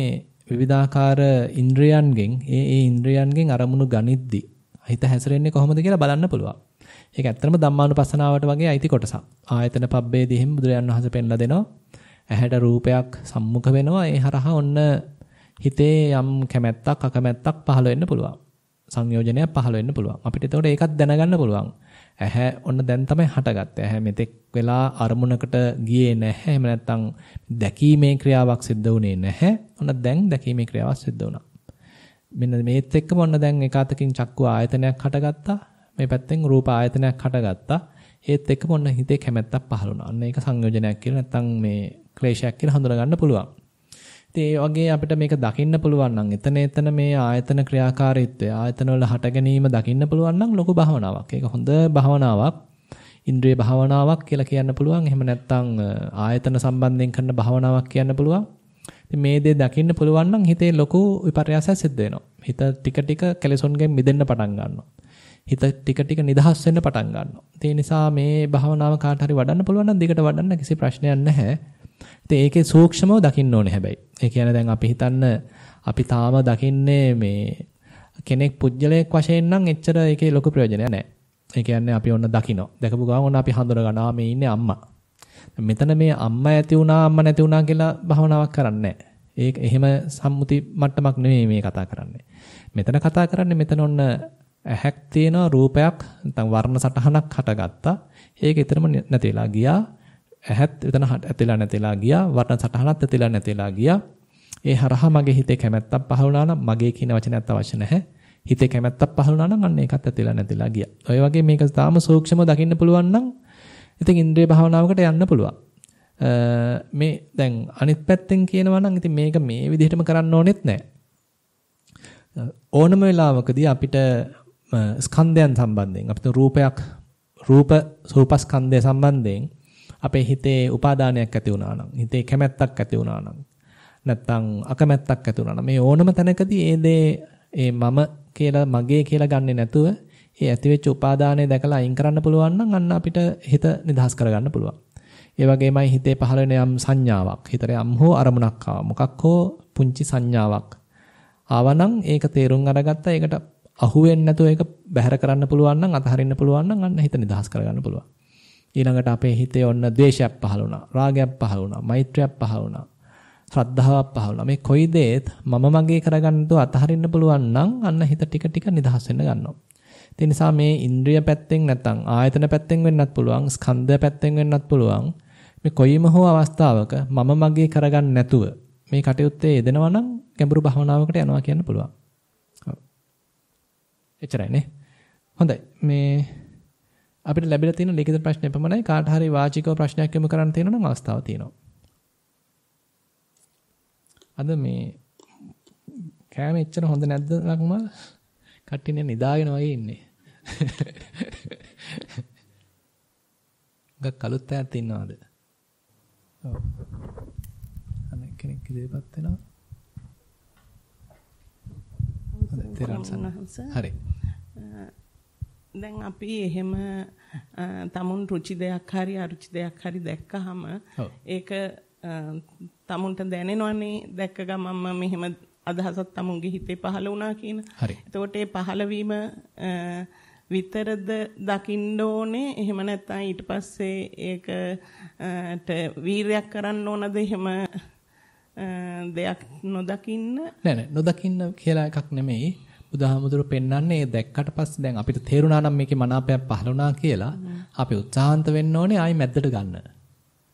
විවිධාකාර ඉන්ද්‍රයන්ගෙන් ඒ ඉන්ද්‍රයන්ගෙන් අරමුණු ගනිද්දි හිත හැසිරෙන්නේ කොහොමද කියලා බලන්න පුළුවන්. ඒක ඇත්තටම ධම්මානුපස්සනාවට වගේ අයිති කොටසක්. ආයතන පබ්බේදී හිම බුදුරජාණන් වහන්සේ පෙන්ලා දෙනවා. ඇහැට රූපයක් සම්මුඛ වෙනවා. ඒ හරහා ඔන්න හිතේ යම් කැමැත්තක් අකමැත්තක් පහළ වෙන්න පුළුවන්. සංයෝජනයක් පහළ වෙන්න පුළුවන්. අපිට ඒතකොට ඒකත් දැනගන්න පුළුවන්. ඇහැ ඔන්න දැන් තමයි හටගත්තේ. ඇහැ මෙතෙක් වෙලා අරමුණකට ගියේ නැහැ. එහෙම නැත්නම් දැකීමේ ක්‍රියාවක් සිද්ධ වුණේ නැහැ. ඔන්න දැන් දැකීමේ ක්‍රියාවක් සිද්ධ වුණා. මෙන්න මේත් එක්කම ඔන්න දැන් එක අතකින් චක්කු ආයතනයක් හටගත්තා. මේ පැත්තෙන් රූප ආයතනයක් හටගත්තා. ඒත් එක්කම ඔන්න හිතේ කැමැත්තක් පහළ වුණා. අන්න ඒක සංයෝජනයක් කියලා නැත්නම් මේ ක්ලේශයක් කියලා හඳුනා ගන්න පුළුවන්. ඉතින් ඒ වගේ අපිට මේක දකින්න පුළුවන් නම් එතන මේ ආයතන ක්‍රියාකාරීත්වය ආයතන වල හට ගැනීම දකින්න පුළුවන් නම් ලොකු භාවනාවක්. ඒක හොඳ භාවනාවක්. ඉන්ද්‍රිය භාවනාවක් කියලා කියන්න පුළුවන්. එහෙම නැත්නම් ආයතන සම්බන්ධයෙන් කරන භාවනාවක් කියන්න පුළුවන්. ඉතින් මේ දේ දකින්න පුළුවන් නම් හිතේ ලොකු විපර්යාසයක් සිද්ධ වෙනවා. හිත ටික ටික කෙලෙසොන්ගෙන් මිදෙන්න පටන් ගන්නවා. හිත ටික ටික නිදහස් වෙන්න පටන් ගන්නවා. ඒ නිසා මේ භාවනාව කාට හරි වඩන්න පුළුවන් නම් දිගට වඩන්න කිසි ප්‍රශ්නයක් නැහැ. ඉතින් ඒකේ සූක්ෂමව දකින්න ඕනේ හැබැයි. ඒ කියන්නේ දැන් අපි හිතන්න අපි තාම දකින්නේ මේ කෙනෙක් පුජ්‍යලයක් වශයෙන් නම් එච්චර ඒකේ ලොකු ප්‍රයෝජනයක් නැහැ. ඒ කියන්නේ අපි ඔන්න දකින්න. දැකපු ගමන් ඔන්න අපි හඳුන ගන්නවා මේ ඉන්නේ අම්මා. මෙතන මේ අම්මා ඇති වුණා අම්මා නැති වුණා කියලා භාවනාවක් කරන්නේ නැහැ. ඒක එහෙම සම්මුති මට්ටමක් නෙමෙයි මේ කතා කරන්නේ. මෙතන කතා කරන්නේ මෙතන ඔන්න ඇහැක් තියෙනවා රූපයක් නැත්නම් වර්ණ සටහනක් හටගත්තා. ඒක ඊතරම නැතිලා ගියා. ඇහත් එතන ඇතිලා නැතිලා ගියා. වර්ණ සටහනත් ඇතිලා නැතිලා ගියා. ඒ හරහා මගේ හිතේ කැමැත්තක් පහළ වුණා නම් මගේ කියන වචනයත් අවශ්‍ය නැහැ. හිතේ කැමැත්තක් පහළ වුණා නම් අන්න ඒකත් ඇතිලා නැතිලා ගියා. ඔය වගේ මේක තාම සූක්ෂමව දකින්න පුළුවන් නම් ඉතින් ඉන්ද්‍රිය භාවනාවකට යන්න පුළුවන්. මේ දැන් අනිත් පැත්තෙන් කියනවා නම් ඉතින් මේක මේ විදිහටම කරන්න ඕනෙත් නැහැ. ඕනම වෙලාවකදී අපිට ස්කන්ධයන් සම්බන්ධයෙන් අපිට රූපස්කන්ධය සම්බන්ධයෙන් අපේ හිතේ උපාදානයක් ඇති වුණා නම් හිතේ කැමැත්තක් ඇති වුණා නම් නැත්නම් අකමැත්තක් ඇති වුණා නම් මේ ඕනම තැනකදී ඒ මම කියලා මගේ කියලා ගන්නෙ නැතුව ඒ ඇතිවෙච්ච උපාදානය දැකලා අයින් කරන්න පුළුවන් නම් අන්න අපිට හිත නිදහස් කරගන්න පුළුවන්. ඒ වගේමයි හිතේ පහළ වෙන යම් සංඥාවක් හිතට යම් හෝ අරමුණක් ආවා මොකක් හෝ පුංචි සංඥාවක් ආවනම් ඒක තේරුම් අරගත්තා ඒකට අහු වෙන්නේ නැතුව ඒක බැහැර කරන්න පුළුවන් නම් අතහරින්න පුළුවන් නම් අන්න හිත නිදහස් කරගන්න පුළුවන්. ඊළඟට අපේ හිතේ ඔන්න ද්වේෂයක් පහළ වුණා, රාගයක් පහළ වුණා, මෛත්‍රියක් පහළ වුණා, ශ්‍රද්ධාවක් පහළ වුණා. මේ කොයි දේත් මම මගේ කරගන්න දෝ අතහරින්න පුළුවන් නම් අන්න හිත ටික ටික නිදහස් වෙන්න ගන්නවා. ඒ නිසා මේ ඉන්ද්‍රිය පැත්තෙන් නැත්නම් ආයතන පැත්තෙන් වෙන්නත් පුළුවන්, ස්කන්ධ පැත්තෙන් වෙන්නත් පුළුවන්. මේ කොයිම හෝ අවස්ථාවක මම මගේ කරගන්න නැතුව මේ කටයුත්තේ යෙදෙනවා නම් ගැඹුරු භාවනාවකට යනවා කියන්න පුළුවන්. එච්චරයිනේ. හොඳයි. මේ අපිට ලැබිලා තියෙන ලිඛිත ප්‍රශ්න එපමණයි. කාට හරි වාචිකව ප්‍රශ්නයක් යොමු කරන්න තියෙනවා නම් අවස්ථාවක් තියෙනවා. අද මේ කෑම එච්චර හොඳ නැද්ද ලක්මල්? කට්ටියනේ නිදාගෙන වගේ ඉන්නේ. ගක් කලුත් ඈත් ඉන්නවද? ඔව්. අනෙක් කෙනෙක් ඉදිරියපත් වෙනවා. හරි. දැන් අපි එහෙම තමුන් රුචි දෙයක් හරි අරුචි දෙයක් හරි දැක්කහම ඒක තමුන්ට දැනෙනවනේ දැක්ක ගමන්ම මෙහෙම අදහසක් තමුන්ගේ හිතේ පහළ වුණා කියන. එතකොට ඒ පහළවීම විතරද දකින්න ඕනේ එහෙම නැත්නම් ඊට පස්සේ ඒකට වීරයක් කරන්න ඕනද එහෙම දෙයක් නොදකින්න? නෑ නොදකින්න කියලා එකක් නෙමෙයි. බුදුහාමුදුරු පෙන්වන්නේ දැක්කට පස්සේ දැන් අපිට තේරුණා නම් මේකේ මනාපයක් පහළ වුණා කියලා අපි උත්සාහන්ත වෙන්න ඕනේ ආයි මැද්දට ගන්න.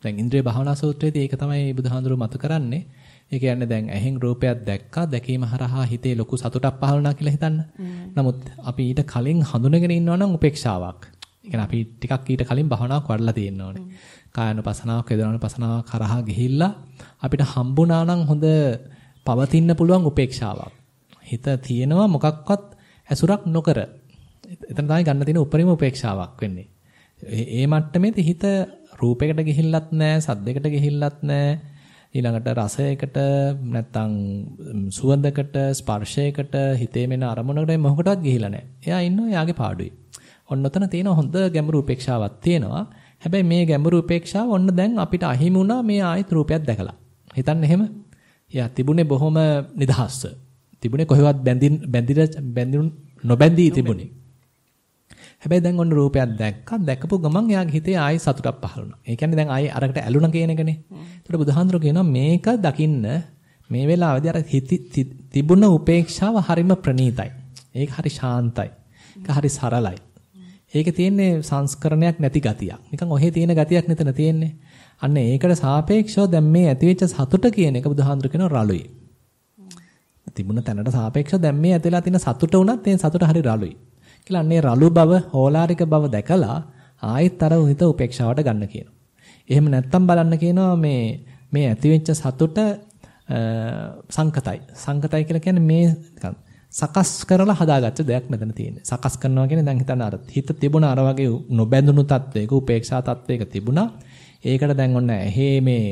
දැන් ඉන්ද්‍රිය භාවනා සූත්‍රයේදී ඒක තමයි බුදුහාමුදුරු මතු කරන්නේ. ඒ කියන්නේ දැන් ඇහෙන් රූපයක් දැක්කා දැකීම හරහා හිතේ ලොකු සතුටක් පහළ වුණා කියලා හිතන්න. නමුත් අපි ඊට කලින් හඳුනගෙන ඉන්නවා නම් උපේක්ෂාවක්. ඒ කියන්නේ අපි ටිකක් ඊට කලින් භාවනාවක් වඩලා තියෙන්න ඕනේ. කායानुපසනාවක් වේදනානුපසනාවක් කරහා ගිහිල්ලා අපිට හම්බුණා නම් හොඳ පවතින්න පුළුවන් උපේක්ෂාවක්. හිත තියෙනවා මොකක්වත් ඇසුරක් නොකර. එතන තමයි ගන්න තියෙන උපරිම උපේක්ෂාවක් වෙන්නේ. ඒ මට්ටමේදී හිත රූපයකට ගිහිල්ලත් නැහැ, සද්දයකට ගිහිල්ලත් නැහැ. ඊළඟට රසයකට නැත්තම් සුවඳකට, ස්පර්ශයකට, හිතේ මෙන අරමුණකට මොකකටවත් ගිහිල්ලා නැහැ. එයා ඉන්නවා යාගේ පාඩුවේ. ඔන්න ඔතන තියෙන හොඳ ගැඹුරු උපේක්ෂාවක් තියෙනවා. හැබැයි මේ ගැඹුරු උපේක්ෂාව ඔන්න දැන් අපිට අහිමි වුණා මේ ආයත රූපයක් දැකලා. හිතන්න එහෙම. එයා තිබුණේ බොහොම නිදහස්ව. තිබුණේ කොහෙවත් බැඳින් නොබැඳී තිබුණේ. හැබැයි දැන් ඔන්න රූපයක් දැක්කා. දැකපු ගමන් එයාගේ හිතේ ආයි සතුටක් පහළ වුණා. ඒ කියන්නේ දැන් ආයි අරකට ඇලුනා කියන එකනේ. ඒකට බුදුහාඳුර කියනවා මේක දකින්න මේ වෙලාවේදී අර තිබුණ උපේක්ෂාව හරිම ප්‍රණීතයි. ඒක හරි ශාන්තයි. ඒක හරි සරලයි. ඒකේ තියෙන්නේ සංස්කරණයක් නැති ගතියක්. නිකන් ඔහේ තියෙන ගතියක් නෙතන තියෙන්නේ. අන්න ඒකට සාපේක්ෂව දැන් මේ ඇතිවෙච්ච සතුට කියන එක බුදුහාඳුර කියනවා රළුයි. තිබුණ තැනට සාපේක්ෂව දැන් මේ ඇතිලා තියෙන සතුට උනත් ඒ සතුට හරි රළුයි. කියලා අන්නේ රළු බව, හෝලාරික බව දැකලා ආයෙත් අර හිත උපේක්ෂාවට ගන්න කියනවා. එහෙම නැත්තම් බලන්න කියනවා මේ ඇතිවෙච්ච සතුට සංකතයි. සංකතයි කියලා කියන්නේ මේ සකස් කරලා හදාගත්ත දෙයක් මෙතන තියෙන්නේ. සකස් කරනවා කියන්නේ දැන් හිතන්න අර හිත තිබුණ අර වගේ නොබැඳුණු තත්වයක උපේක්ෂා තත්වයක තිබුණා. ඒකට දැන් ඔන්න ඇහි මේ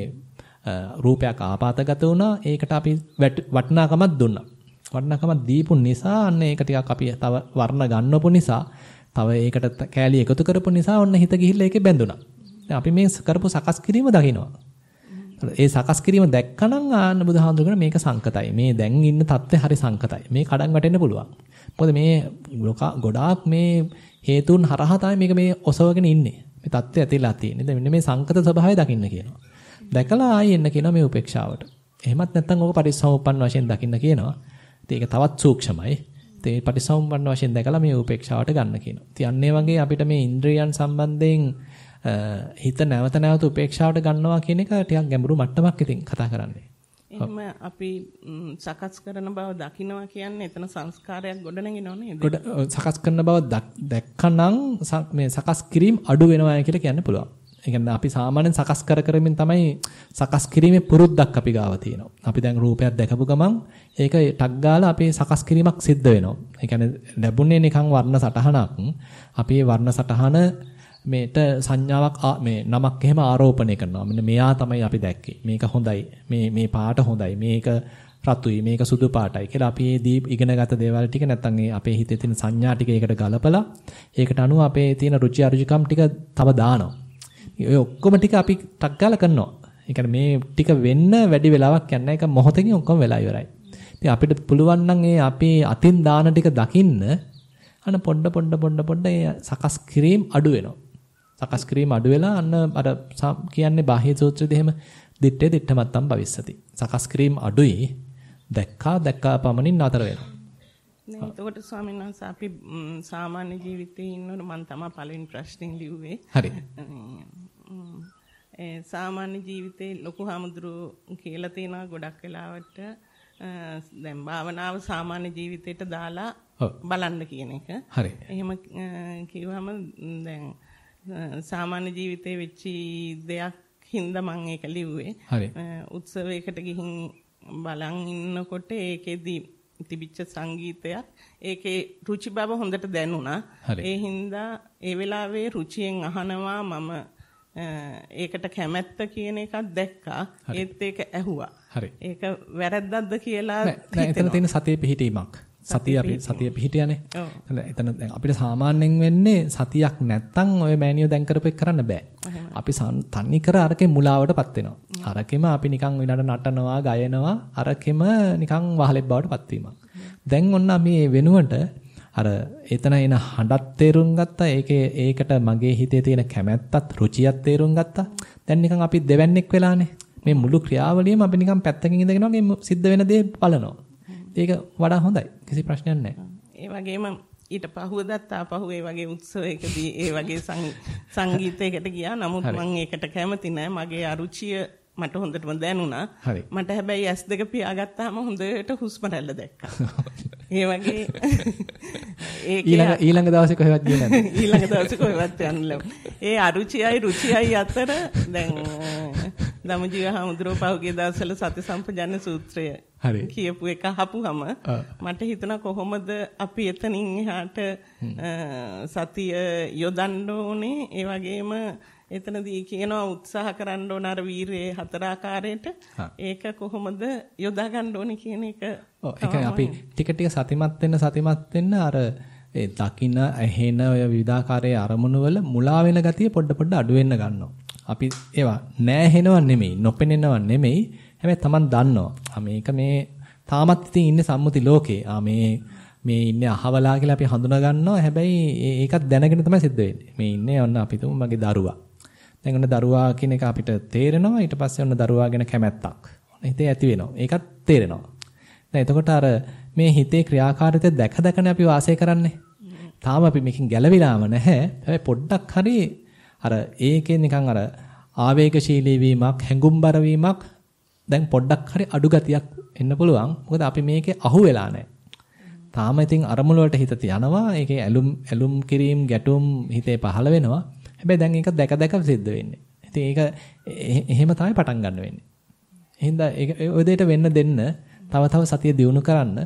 රූපයක් ආපాతගත වුණා. ඒකට අපි වටිනාකමක් දුන්නා. වටිනාකමක් දීපු නිසා අන්න ඒක ටිකක් අපි තව වර්ණ ගන්නපු නිසා තව ඒකට කෑලි එකතු කරපු නිසා ඔන්න හිත ගිහිල්ලා ඒකේ බැඳුණා. දැන් අපි මේ කරපු සකස් කිරීම දකිනවා. ඒ සකස් කිරීම දැක්කනම් ආන්න බුදුහාමුදුරගෙන මේක සංකතයි. මේ දැන් ඉන්න තත්ත්වය හරි සංකතයි. මේ කඩන් වැටෙන්න පුළුවන්. මොකද මේ ගොඩාක් මේ හේතුන් හරහා තමයි මේක මේ ඔසවගෙන ඉන්නේ. මේ தත්ත්වය ඇතිලා තියෙන්නේ. දැන් මෙන්න මේ සංකත ස්වභාවය දකින්න කියනවා. දැකලා ආයෙ එන්න කියනවා මේ උපේක්ෂාවට. එහෙමත් නැත්නම් ඕක පරිසම්පන්න වශයෙන් දකින්න කියනවා. ඉතින් ඒක තවත් සූක්ෂමයි. ඉතින් මේ පරිසම්පන්න වශයෙන් දැකලා මේ උපේක්ෂාවට ගන්න කියනවා. ඉතින් අන්න ඒ වගේ අපිට මේ ඉන්ද්‍රියයන් සම්බන්ධයෙන් හිත නැවත නැවත උපේක්ෂාවට ගන්නවා කියන එක ටිකක් ගැඹුරු මට්ටමක් ඉතින් කතා කරන්නේ. එහෙම අපි සකස් කරන බව දකිනවා කියන්නේ එතන සංස්කාරයක් ගොඩනගෙනව නේද? සකස් කරන බව දැක්කනම් මේ සකස් කිරීම අඩු වෙනවා කියලා කියන්න පුළුවන්. ඒ කියන්නේ අපි සාමාන්‍යයෙන් සකස් කරමින් තමයි සකස් කිරීමේ පුරුද්දක් අපි ගාව තියෙනවා. අපි දැන් රූපයක් දැකපු ගමන් ඒක ටක් ගාලා අපි සකස් කිරීමක් සිද්ධ වෙනවා. ඒ කියන්නේ ලැබුණේ නිකන් වර්ණ සටහනක්. අපි වර්ණ සටහන මේට සංඥාවක් මේ නමක් එහෙම ආරෝපණය කරනවා. මෙන්න මෙයා තමයි අපි දැක්කේ. මේක හොඳයි. මේ පාට හොඳයි. මේක රතුයි. මේක සුදු පාටයි කියලා අපි මේ ඉගෙනගත දේවල් ටික නැත්තම් අපේ හිතේ තියෙන සංඥා ටික ඒකට ගලපලා ඒකට අනුව අපේ තියෙන රුචි අරුචිකම් ටික තව දානවා. ඔය ඔක්කොම ටික අපි ටක් ගාලා කරනවා. ඒ කියන්නේ මේ ටික වෙන්න වැඩි වෙලාවක් යන්නේ නැහැ. ඒක මොහොතකින් ඔක්කොම වෙලා ඉවරයි. ඉතින් අපිට පුළුවන් නම් ඒ අපි අතින් දාන ටික දකින්න අන්න පොඩ සකස් කිරීම අඩු වෙනවා. සකස් කිරීම අඩු වෙලා අන්න අර කියන්නේ බාහ්‍ය සූත්‍රයේදී එහෙම දිත්තමත්තම් භවිස්සති. සකස් කිරීම අඩුයි. දැක්කා පමණින් නතර වෙනවා. නේ එතකොට ස්වාමීන් වහන්සේ අපි සාමාන්‍ය ජීවිතේ ඉන්නකොට මම තමයි පළවෙනි ප්‍රශ්නේ ලිව්වේ. හරි. සාමාන්‍ය ජීවිතේ ලොකු හමුදුරු කියලා තියෙනවා ගොඩක් වෙලාවට දැන් භාවනාව සාමාන්‍ය ජීවිතයට දාලා බලන්න කියන එක. හරි. එහෙම කිව්වම දැන් සාමාන්‍ය ජීවිතේ වෙච්ච දෙයක් හින්දා මම ඒක ලිව්වේ. හරි. උත්සවයකට ගිහින් බලන් ඉන්නකොට ඒකෙදි තිබිච්ච සංගීතයක් ඒකේ රුචි බව හොඳට දැනුණා. ඒ හින්දා ඒ වෙලාවේ රුචියෙන් අහනවා මම ඒකට කැමැත්ත කියන එකක් දැක්කා. ඒත් ඒක ඇහුවා. ඒක වැරද්දක්ද කියලා නෑ එතන තියෙන සතිය පිහිටීමක්. සතිය පිහිටියනේ. එතන දැන් අපිට සාමාන්‍යයෙන් වෙන්නේ සතියක් නැත්තම් ඔය මෑනියෝ දැන් කරපු එක කරන්න බෑ. අපි තනි කර අරකේ මුලාවටපත් වෙනවා. අරකෙම අපි නිකන් විනාඩ නටනවා, ගයනවා, අරකෙම නිකන් වහලෙක් බවට පත් වීමක්. දැන් ඔන්න මේ වෙනුවට අර එතන එන හඬක් තේරුම් ගත්තා. ඒකට මගේ හිතේ තියෙන කැමැත්තත් රුචියත් තේරුම් ගත්තා. දැන් නිකන් අපි දෙවන්නේක් වෙලානේ. මේ මුළු ක්‍රියාවලියම අපි නිකන් පැත්තකින් ඉඳගෙන වගේ සිද්ධ වෙන දේ බලනවා. ඒක වඩා හොඳයි. කිසි ප්‍රශ්නයක් නැහැ. ඒ වගේම ඊට පහුවදත් ආපහු ඒ වගේ උත්සවයකදී ඒ වගේ සංගීතයකට ගියා. නමුත් මම ඒකට කැමති නෑ. මගේ අරුචිය මට හොඳටම දැනුණා. මට හැබැයි S2 පියාගත්තාම හොඳට හුස්ම රැල්ල දැක්කා. ඒ වගේ ඊළඟ දවසේ කොහෙවත් ගියේ නැද්ද? ඊළඟ දවසේ කොහෙවත් යන්නේ ඒ අරුචියයි රුචියයි අතර දැන් ධම්මජීව හමුදුරෝ පහුගිය දවස්වල සති සම්පජාන සූත්‍රය කියපු එක අහපුවම මට හිතුණා කොහොමද අපි එතනින් එහාට සතිය යොදන්න ඕනේ. ඒ වගේම එතනදී කියනවා උත්සාහ කරන්න ඕන අර වීරයේ හතර ආකාරයට ඒක කොහොමද යොදා ගන්න ඕනේ කියන එක. ඒක අපි ටික සතිමත් වෙන්න අර ඒ දකින්න ඇහෙන ඔය විවිධාකාරයේ අරමුණු වල මුලා වෙන ගතිය පොඩ අඩු වෙන්න ගන්නවා. අපි ඒවා නෑහෙනව නෙමෙයි, නොපෙනෙනව නෙමෙයි. හැබැයි Taman දන්නවා. මේක මේ තාමත් ඉතින් ඉන්නේ සම්මුති ලෝකේ. මේ ඉන්නේ අහවලා කියලා අපි හඳුනා ගන්නවා. හැබැයි ඒකත් දැනගෙන තමයි සිද්ධ වෙන්නේ. මේ ඉන්නේ ඔන්න අපි තුමු මගේ දරුවා. දැන් ඔන්න දරුවා කියන එක අපිට තේරෙනවා. ඊට පස්සේ ඔන්න දරුවා ගැන කැමැත්තක්. හිතේ ඇති වෙනවා. ඒකත් තේරෙනවා. දැන් එතකොට අර මේ හිතේ ක්‍රියාකාරීත්වය දැක දැකනේ අපි වාසය කරන්නේ. තාම අපි මේකෙන් ගැලවිලාම නැහැ. හැබැයි පොඩ්ඩක් හරි අර ඒකේ නිකන් අර ආවේගශීලී වීමක්, හැඟුම්බර වීමක් දැන් පොඩ්ඩක් හරි අඩු ගතියක් එන්න පුළුවන්. මොකද අපි මේකේ අහු වෙලා නැහැ. තාම ඉතින් අරමුණු වලට හිත තියනවා. ඒකේ ඇලුම් කිරීම, ගැටුම් හිතේ පහළ වෙනවා. හැබැයි දැන් ඒක දැක දැක සිද්ධ වෙන්නේ. ඉතින් ඒක එහෙම තමයි පටන් ගන්න වෙන්නේ. එහෙනම් ඒක ඔය දෙයට වෙන්න දෙන්න තව සතිය දියුණු කරන්න.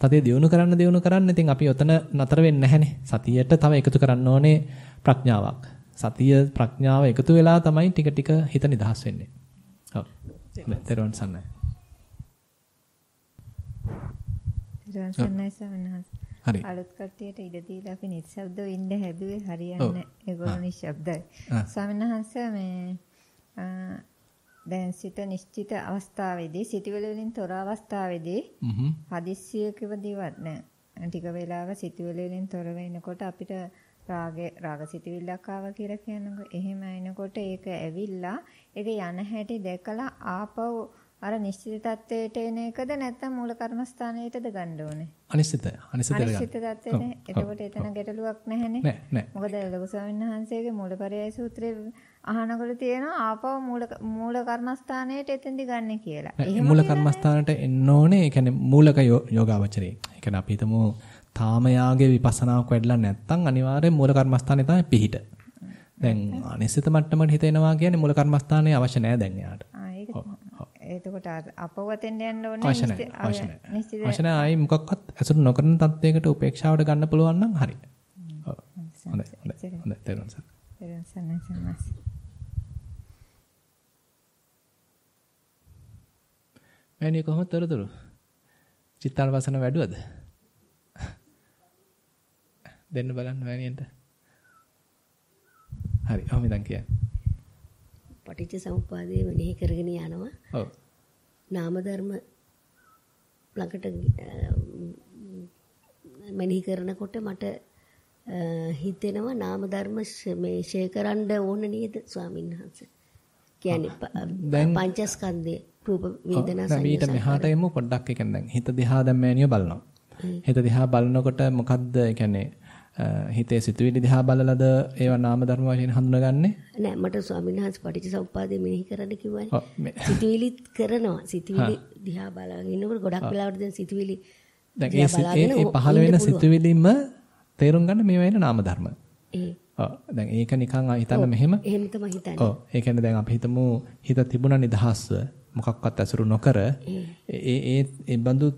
සතිය දියුණු කරන්න ඉතින් අපි ඔතන නතර වෙන්නේ නැහනේ. සතියට තව එකතු කරන්න ඕනේ ප්‍රඥාවක්. සතිය ප්‍රඥාව එකතු වෙලා තමයි ටික ටික හිත නිදහස් වෙන්නේ. ඔව්. තෙරුවන් සරණයි. තෙරුවන් සරණයි සමනහස්. හරි. අලුත් කට්ටියට ඉඩ දීලා අපි නිශ්ශබ්දව ඉන්න හැදුවේ හරියන්නේ. ඒගොල්ලෝ නිශ්ශබ්දයි. සමනහස් මේ දැන් සිත නිශ්චිත අවස්ථාවේදී සිතුවිලි වලින් තොර අවස්ථාවේදී හදිස්සියකවදීවත් නෑ. ටික වෙලාවක සිතුවිලි වලින් තොර වෙනකොට අපිට රාග සිතුවිල්ලක් ආවා කියලා කියනකොට එහෙම එනකොට ඒක ඇවිල්ලා ඒක යන හැටි දැකලා ආපහු අර නිශ්චිත තත්වයට එන එකද නැත්නම් මූල කර්මස්ථානයටද ගන්න ඕනේ? අනිශ්චිතය. අනිශ්චිත තත්වයට. එතකොට එතන ගැටලුවක් නැහැනේ. නෑ. මොකද ලොකු ස්වාමීන් වහන්සේගේ මූලපරයය සූත්‍රයේ අහනකොට තියෙනවා ආපහු මූල කර්මස්ථානයට එතෙන්දි ගන්න කියලා. එහෙම මූල කර්මස්ථානට එන්න ඕනේ. ඒ කියන්නේ මූලක යෝගාවචරේ. ඒ කියන්නේ අපි හිතමු තාමයාගේ විපස්සනාවක් වැඩිලා නැත්නම් අනිවාර්යෙන් මූල කර්මස්ථානේ තමයි පිහිට. දැන් අනිශ්චිත මට්ටමට හිතෙනවා කියන්නේ මූල කර්මස්ථානේ අවශ්‍ය නැහැ දැන් එයාට. එතකොට අපවතෙන් යන්න ඕනේ අවශ්‍ය නැහැ. ආයි මොකක්වත් අසුරු නොකරන තත්යකට උපේක්ෂාවට ගන්න පුළුවන් නම් හරි. ඔව්. හොඳයි. තේරුම් ගන්න. මෑණිය කොහොමද තොරතුරු? චිත්තාලවසන වැඩුවද? දෙන්න බලන්න මෑණියන්ට. හරි. ඔහොම ඉඳන් කියන්නේ. පටිච්ච සමුප්පාදයේ මෙනෙහි කරගෙන යනවා. ඔව්. නාම ධර්ම ළඟට මෙනෙහි කරනකොට මට හිතෙනවා නාම ධර්ම මේ ෂේ කරන්න ඕන නේද ස්වාමීන් වහන්සේ. කියන්නේ පංචස්කන්ධය රූප වේදනා සංඥා ඊට මෙහාට එමු පොඩ්ඩක්. ඒ කියන්නේ දැන් හිත දිහා දැන් මෑණියෝ බලනවා. හිත දිහා බලනකොට මොකද්ද ඒ කියන්නේ හිතේ සිතුවිලි දිහා බලලාද ඒවා නාම ධර්ම වශයෙන් හඳුනගන්නේ? නෑ මට ස්වාමීන් වහන්සේ පටිච්චසමුප්පාදේ මෙනෙහි කරන්න කිව්වනේ. සිතුවිලිත් කරනවා. සිතුවිලි දිහා බලගෙන ඉන්නකොට ගොඩක් වෙලාවට දැන් සිතුවිලි දැන් ඒ පහළ වෙන සිතුවිලිම තේරුම් ගන්න මේවා එන නාම ධර්ම. ඔව් දැන් ඒක නිකන් හිතන්න මෙහෙම. එහෙම තමයි හිතන්නේ. ඔව් ඒ කියන්නේ දැන් අපි හිතමු හිත තිබුණා නිදහස්ව මොකක්වත් අසුරු නොකර ඒ බඳු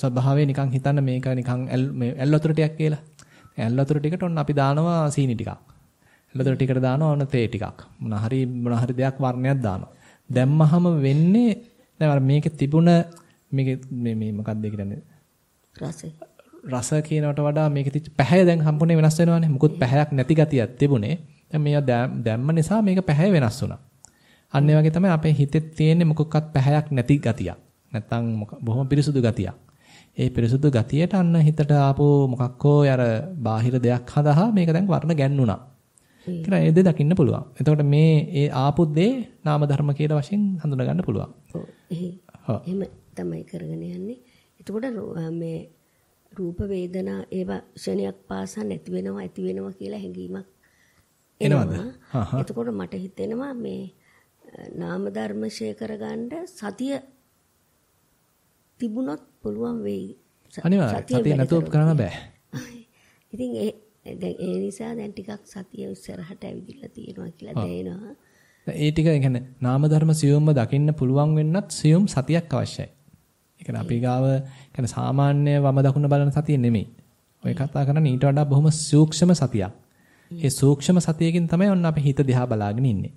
ස්වභාවය නිකන් හිතන්න මේක නිකන් ඇල් වතුර ටිකක් කියලා. ඇල් වතුර ටිකට ඔන්න අපි දානවා සීනි ටිකක්. ඇල් වතුර ටිකට දානවා ඔන්න තේ ටිකක්. මොන හරි දෙයක් වර්ණයක් දානවා. දැම්මහම වෙන්නේ දැන් මේකේ තිබුණ මේ මොකක්ද කියන්නේ රස කියනකට වඩා මේකේ තිබ්බ පැහැය දැන් සම්පූර්ණයෙන් වෙනස් වෙනවානේ. මොකුත් පැහැයක් නැති ගතියක් තිබුණේ. දැන් මේවා දැම්ම නිසා මේක පැහැය වෙනස් වුණා. අන්න ඒ වගේ තමයි අපේ හිතේ තියෙන්නේ මොකක්වත් පැහැයක් නැති ගතියක්. නැත්තම් බොහොම පිරිසුදු ගතියක්. ඒ පිරිසුදු ගතියට අන්න හිතට ආපු මොකක්කෝ අර බාහිර දෙයක් හදා මේක දැන් වර්ණ ගැන්නුණා. කියලා ඒ දේ දකින්න පුළුවන්. එතකොට මේ ඒ ආපු දේ නාම ධර්ම කියලා වශයෙන් හඳුනා ගන්න පුළුවන්. ඔව්. එහෙම තමයි කරගෙන යන්නේ. එතකොට මේ රූප වේදනා ඒවා ක්ෂණයක් පාසා නැති වෙනවා ඇති වෙනවා කියලා හැඟීමක් එනවද? එතකොට මට හිතෙනවා මේ නාම ධර්ම ශේ කරගන්න සතිය තිබුණොත් පුළුවන් වෙයි. අනිවාර්යයෙන් සතිය නැතුව කරන්න බෑ. ඉතින් ඒ නිසා දැන් ටිකක් සතිය ඉස්සරහට ඇවිදilla තියෙනවා කියලා දැනෙනවා. ඒ ටික කියන්නේ නාම ධර්ම සියුම්ව දකින්න පුළුවන් වෙන්නත් සියුම් සතියක් අවශ්‍යයි. ඒ කියන්නේ අපි ගාව කියන්නේ සාමාන්‍ය වම දකුණ බලන සතිය නෙමෙයි. ඔය කතා කරන්නේ ඊට වඩා බොහොම සූක්ෂම සතියක්. ඒ සූක්ෂම සතියකින් තමයි ඔන්න අපි හිත දිහා බලාගෙන ඉන්නේ.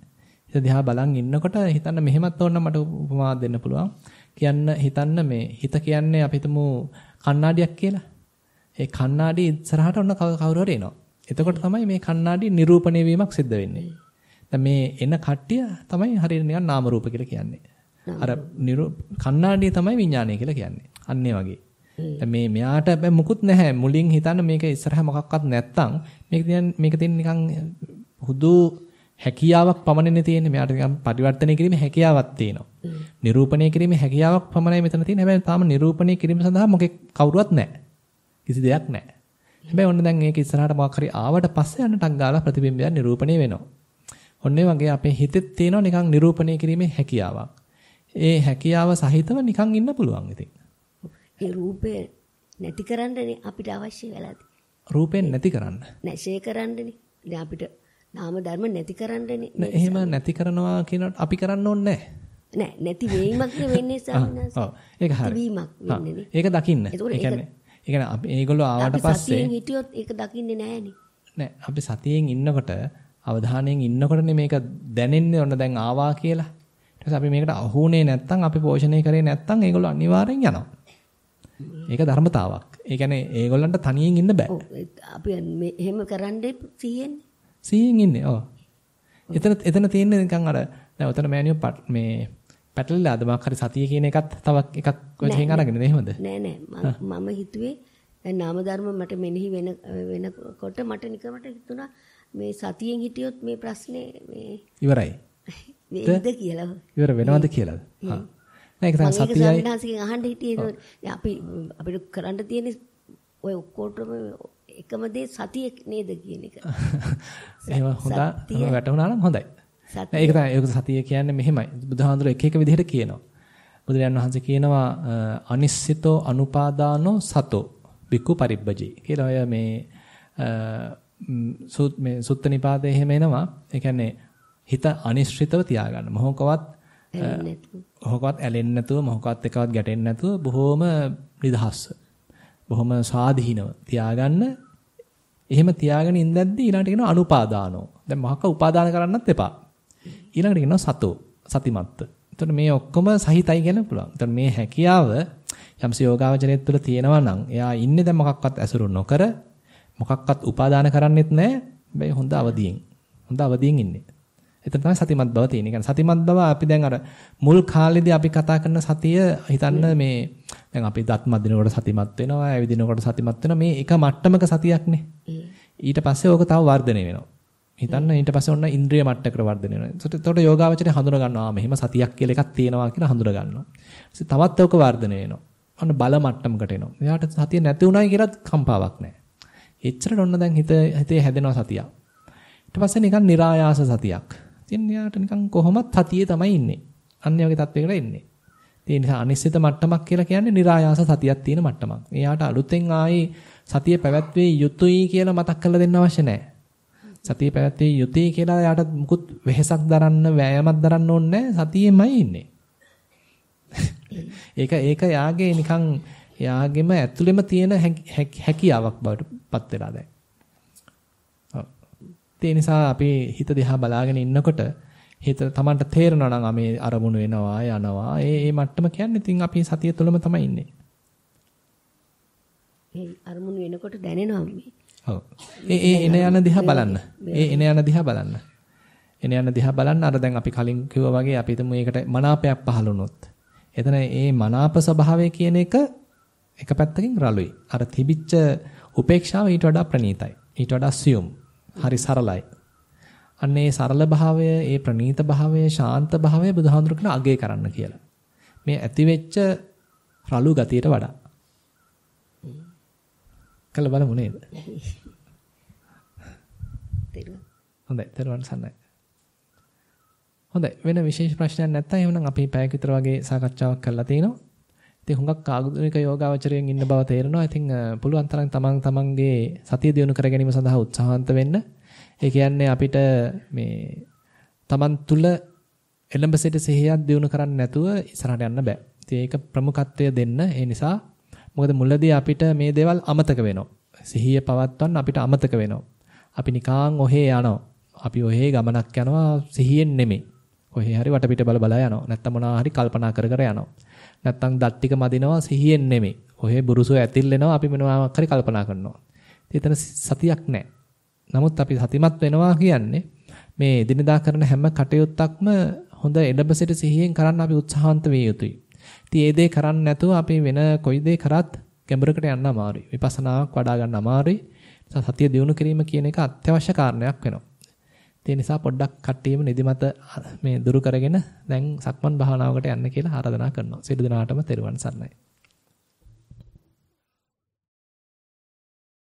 හිත දිහා බලන් ඉන්නකොට හිතන්න මෙහෙමත් ඕන මට උපමාවක් දෙන්න පුළුවන්. හිතන්න මේ හිත කියන්නේ අපි හිතමු කණ්ණාඩියක් කියලා. ඒ කණ්ණාඩිය ඉස්සරහට ඔන්න කවුරු හරි එනවා. එතකොට තමයි මේ කණ්ණාඩිය නිරූපණය වීමක් සිද්ධ වෙන්නේ. දැන් මේ එන කට්ටිය තමයි හරියට නිකන් නාම රූප කියලා කියන්නේ. අර කණ්ණාඩිය තමයි විඥානය කියලා කියන්නේ. අන්න ඒ වගේ. දැන් මේ මෙයාට හැබැයි මුකුත් නැහැ. මුලින් හිතන්න මේක ඉස්සරහ මොකක්වත් නැත්තම් මේක තියෙන නිකන් හුදු හැකියාවක් පමණනේ තියෙන්නේ. මෙයාට නිකන් පරිවර්තනය කිරීමේ හැකියාවක් තියෙනවා. නිරූපණය කිරීමේ හැකියාවක් පමණයි මෙතන තියෙන්නේ. හැබැයි තාම නිරූපණය කිරීම සඳහා මොකෙක් කවුරුවත් නැහැ. කිසි දෙයක් නැහැ. හැබැයි ඔන්න දැන් මේක ඉස්සරහට මොකක් හරි ආවට පස්සේ යන ටක් ගාලා ප්‍රතිබිම්බයක් නිරූපණය වෙනවා. ඔන්න ඒ වගේ අපේ හිතෙත් තියෙනවා නිකන් නිරූපණය කිරීමේ හැකියාවක්. ඒ හැකියාව සහිතව නිකන් ඉන්න පුළුවන් ඉතින්. ඒ රූපේ නැති කරන්නනේ අපිට අවශ්‍ය වෙලා තියෙන්නේ. රූපෙන් නැති කරන්න. නැෂේ කරන්නනේ. දැන් අපිට නාම ධර්ම නැති කරන්නනේ. නෑ එහෙම නැති කරනවා කියනකොට අපි කරන්න ඕනේ නෑ. නැති වීමක් වෙන්නේ සාමනස. ඔව් ඒක හරියි. වීමක් වෙන්නේ. ඒක දකින්න. ඒ කියන්නේ අපි ඒගොල්ලෝ ආවට පස්සේ සතියෙන් හිටියොත් ඒක දකින්නේ නෑනේ. නෑ අපි සතියෙන් ඉන්නකොට අවධානයෙන් ඉන්නකොටනේ මේක දැනෙන්නේ ඔන්න දැන් ආවා කියලා. ඊට පස්සේ අපි මේකට අහුුනේ නැත්තම් අපි පෝෂණය කරේ නැත්තම් ඒගොල්ලෝ අනිවාර්යෙන් යනවා. ඒක ධර්මතාවක්. ඒ කියන්නේ ඒගොල්ලන්ට තනියෙන් ඉන්න බෑ. ඔව් අපි එහෙම කරන්නේ සිහියෙන්නේ. සිහියෙන් ඉන්නේ. ඔව්. එතන තියෙන්නේ නිකන් අර දැන් උතන මෑනියෝ මේ පැටලලාද මොකක් හරි සතිය කියන එකත් තව එකක් වශයෙන් අරගෙනද එහෙමද? නෑ මම හිතුවේ දැන් නාම ධර්ම මට මෙනෙහි වෙනකොට මට නිකමට හිතුණා මේ සතියෙන් හිටියොත් මේ ප්‍රශ්නේ මේ ඉවරයි. වේද කියලා. ඉවර වෙනවද කියලාද? හා. නෑ ඒක තමයි සතියයි. මම සම්මාසිකෙන් අහන්න හිටියේ අපිට කරන්න තියෙන්නේ ඔය ඔක්කොටම එකම දේ සතිය නේද කියන එක. එහෙම හොඳ වැටුණා නම් හොඳයි. ඒක තමයි ඒක සතිය කියන්නේ මෙහෙමයි. බුදුහාඳුර එක එක විදිහට කියනවා. බුදුරජාණන් වහන්සේ කියනවා අනිශ්චිතෝ අනුපාදානෝ සතෝ බික්කු පරිබ්බජේ කියලා. ඔය මේ සුත්ත නිපාතේ එහෙම එනවා. ඒ කියන්නේ හිත අනිශ්චිතව තියාගන්න. මොහොකවත් ඇලෙන්නේ නැතුව මොහොකවත් එකවත් ගැටෙන්නේ නැතුව බොහොම නිදහස්ව. බොහොම ස්වාධීනව තියාගන්න. එහෙම තියාගෙන ඉඳද්දි ඊළඟට කියනවා අනුපාදානෝ. දැන් මොහක උපාදාන කරන්නත් එපා. ඊළඟට කියනවා සතෝ සතිමත්ත. එතකොට මේ ඔක්කොම සහිතයි කියන්න පුළුවන්. එතකොට මේ හැකියාව යම්ස යෝගාවචරයේ තුළ තියෙනවා නම් එයා ඉන්නේ දැන් මොකක්වත් ඇසුරු නොකර මොකක්වත් උපාදාන කරන්නෙත් නැහැ. හැබැයි හොඳ අවදියෙන් ඉන්නේ. එතන තමයි සතිමත් බව තියෙන්නේ. කියන්නේ සතිමත් බව අපි දැන් අර මුල් කාලේදී අපි කතා කරන සතිය හිතන්න මේ දැන් අපි දත් මදිනකොට සතිමත් වෙනවා, ඇවිදිනකොට සතිමත් වෙනවා. මේ එක මට්ටමක සතියක්නේ. ඊට පස්සේ ඕක තව වර්ධනය වෙනවා. හිතන්න ඊට පස්සේ ඔන්න ඉන්ද්‍රිය මට්ටමකට වර්ධනය වෙනවා. එතකොට යෝගාවචරය හඳුන ගන්නවා මෙහෙම සතියක් කියලා එකක් තියෙනවා කියලා හඳුන ගන්නවා. ඊට තවත් ඕක වර්ධනය වෙනවා. ඔන්න බල මට්ටමකට එනවා. එයාට සතිය නැති උනායි කියලා කම්පාවක් නැහැ. එච්චරට ඔන්න දැන් හිතේ හැදෙනවා සතියක්. ඊට පස්සේ නිකන් નિરાයාස සතියක්. ඉතින් යාට නිකන් කොහොමත් සතියේ තමයි ඉන්නේ. අන්‍ය වගේ තත්වයකට එන්නේ. ඒ නිසා අනිශ්චිත මට්ටමක් කියලා කියන්නේ નિરાයාස සතියක් තියෙන මට්ටමක්. එයාට අලුතෙන් ආයේ සතිය පැවැත්විය යුතුයි කියලා මතක් කරලා දෙන්න අවශ්‍ය නැහැ. සතිය පැවැත්විය යුතුයි කියලා යාට මුකුත් වෙහෙසක් දරන්න, වෑයමක් දරන්න ඕනේ නැහැ. සතියෙමයි ඉන්නේ. ඒක යාගේ නිකන් යාගෙම ඇතුළෙම තියෙන හැකියාවක් බවට පත් වෙලා දැන්. ඒ නිසා අපි හිත දිහා බලාගෙන ඉන්නකොට හිත Tamanට තේරෙනවා නම් මේ අරමුණු එනවා යනවා. ඒ මට්ටම කියන්නේ ඉතින් අපි සතිය තුළම තමයි ඉන්නේ. ඒ අරමුණු එනකොට දැනෙනවා මේ. ඔව්. ඒ එන යන දිහා බලන්න. එන යන දිහා බලන්න. එන යන දිහා බලන්න අර දැන් අපි කලින් කිව්වා වගේ අපි හිතමු මේකට මනාපයක් පහළ වුණොත්. එතන මේ මනාප ස්වභාවය කියන එක පැත්තකින් රළුයි. අර තිබිච්ච උපේක්ෂාව ඊට වඩා ප්‍රණීතයි. ඊට වඩා සියුම්. හරි සරලයි. අන්න ඒ සරල භාවය, ඒ ප්‍රණීත භාවය, ශාන්ත භාවය බුදුහාඳුර කියන අගය කරන්න කියලා. මේ ඇතිවෙච්ච රළු ගතියට වඩා. කළ බලමු නේද? හොඳයි, දරුවන් සන්නයි. හොඳයි, වෙන විශේෂ ප්‍රශ්නයක් නැත්නම් එහෙනම් අපි පැයක් විතර වගේ සාකච්ඡාවක් කරලා තිනවා. ඉතින් හුඟක් ආගුණික යෝගාවචරයෙන් ඉන්න බව තේරෙනවා. ඉතින් පුළුවන් තරම් තමන්ගේ සතිය දියුණු කර ගැනීම සඳහා උත්සාහවන්ත වෙන්න. ඒ කියන්නේ අපිට මේ තමන් තුල එළඹ සිට සිහියක් දියුණු කරන්නේ නැතුව ඉස්සරහට යන්න බෑ. ඉතින් ඒක ප්‍රමුඛත්වය දෙන්න. ඒ නිසා මොකද මුලදී අපිට මේ දේවල් අමතක වෙනවා. සිහිය පවත්වන්න අපිට අමතක වෙනවා. අපි නිකන් ඔහේ යනවා. අපි ඔහේ ගමනක් යනවා සිහියෙන් නෙමෙයි. කොහේ හරි වටපිට බල බල යනවා. නැත්තම් මොනවා හරි කල්පනා කර කර යනවා. නැත්තම් දත් ටික මදිනවා සිහියෙන් නෙමෙයි. ඔහේ බුරුසෝ ඇතිල්ලෙනවා අපි මොනවා හරි කල්පනා කරනවා. ඉතින් එතන සතියක් නැහැ. නමුත් අපි සතිමත් වෙනවා කියන්නේ මේ එදිනදා කරන හැම කටයුත්තක්ම හොඳ එළඹ සිට සිහියෙන් කරන්න අපි උත්සාහන්ත විය යුතුයි. ඉතින් මේ දේ කරන්නේ නැතුව අපි වෙන කොයි දේ කරත් ගැඹුරකට යන්න අමාරුයි. විපස්සනාවක් වඩා ගන්න අමාරුයි. සතිය දියුණු කිරීම කියන එක අත්‍යවශ්‍ය කාරණයක් වෙනවා. ඒ නිසා පොඩ්ඩක් කට්ටියම නිදිමත මේ දුරු කරගෙන දැන් සක්මන් භාවනාවකට යන්න කියලා ආරාධනා කරනවා. සියලු දෙනාටම තෙරුවන් සරණයි.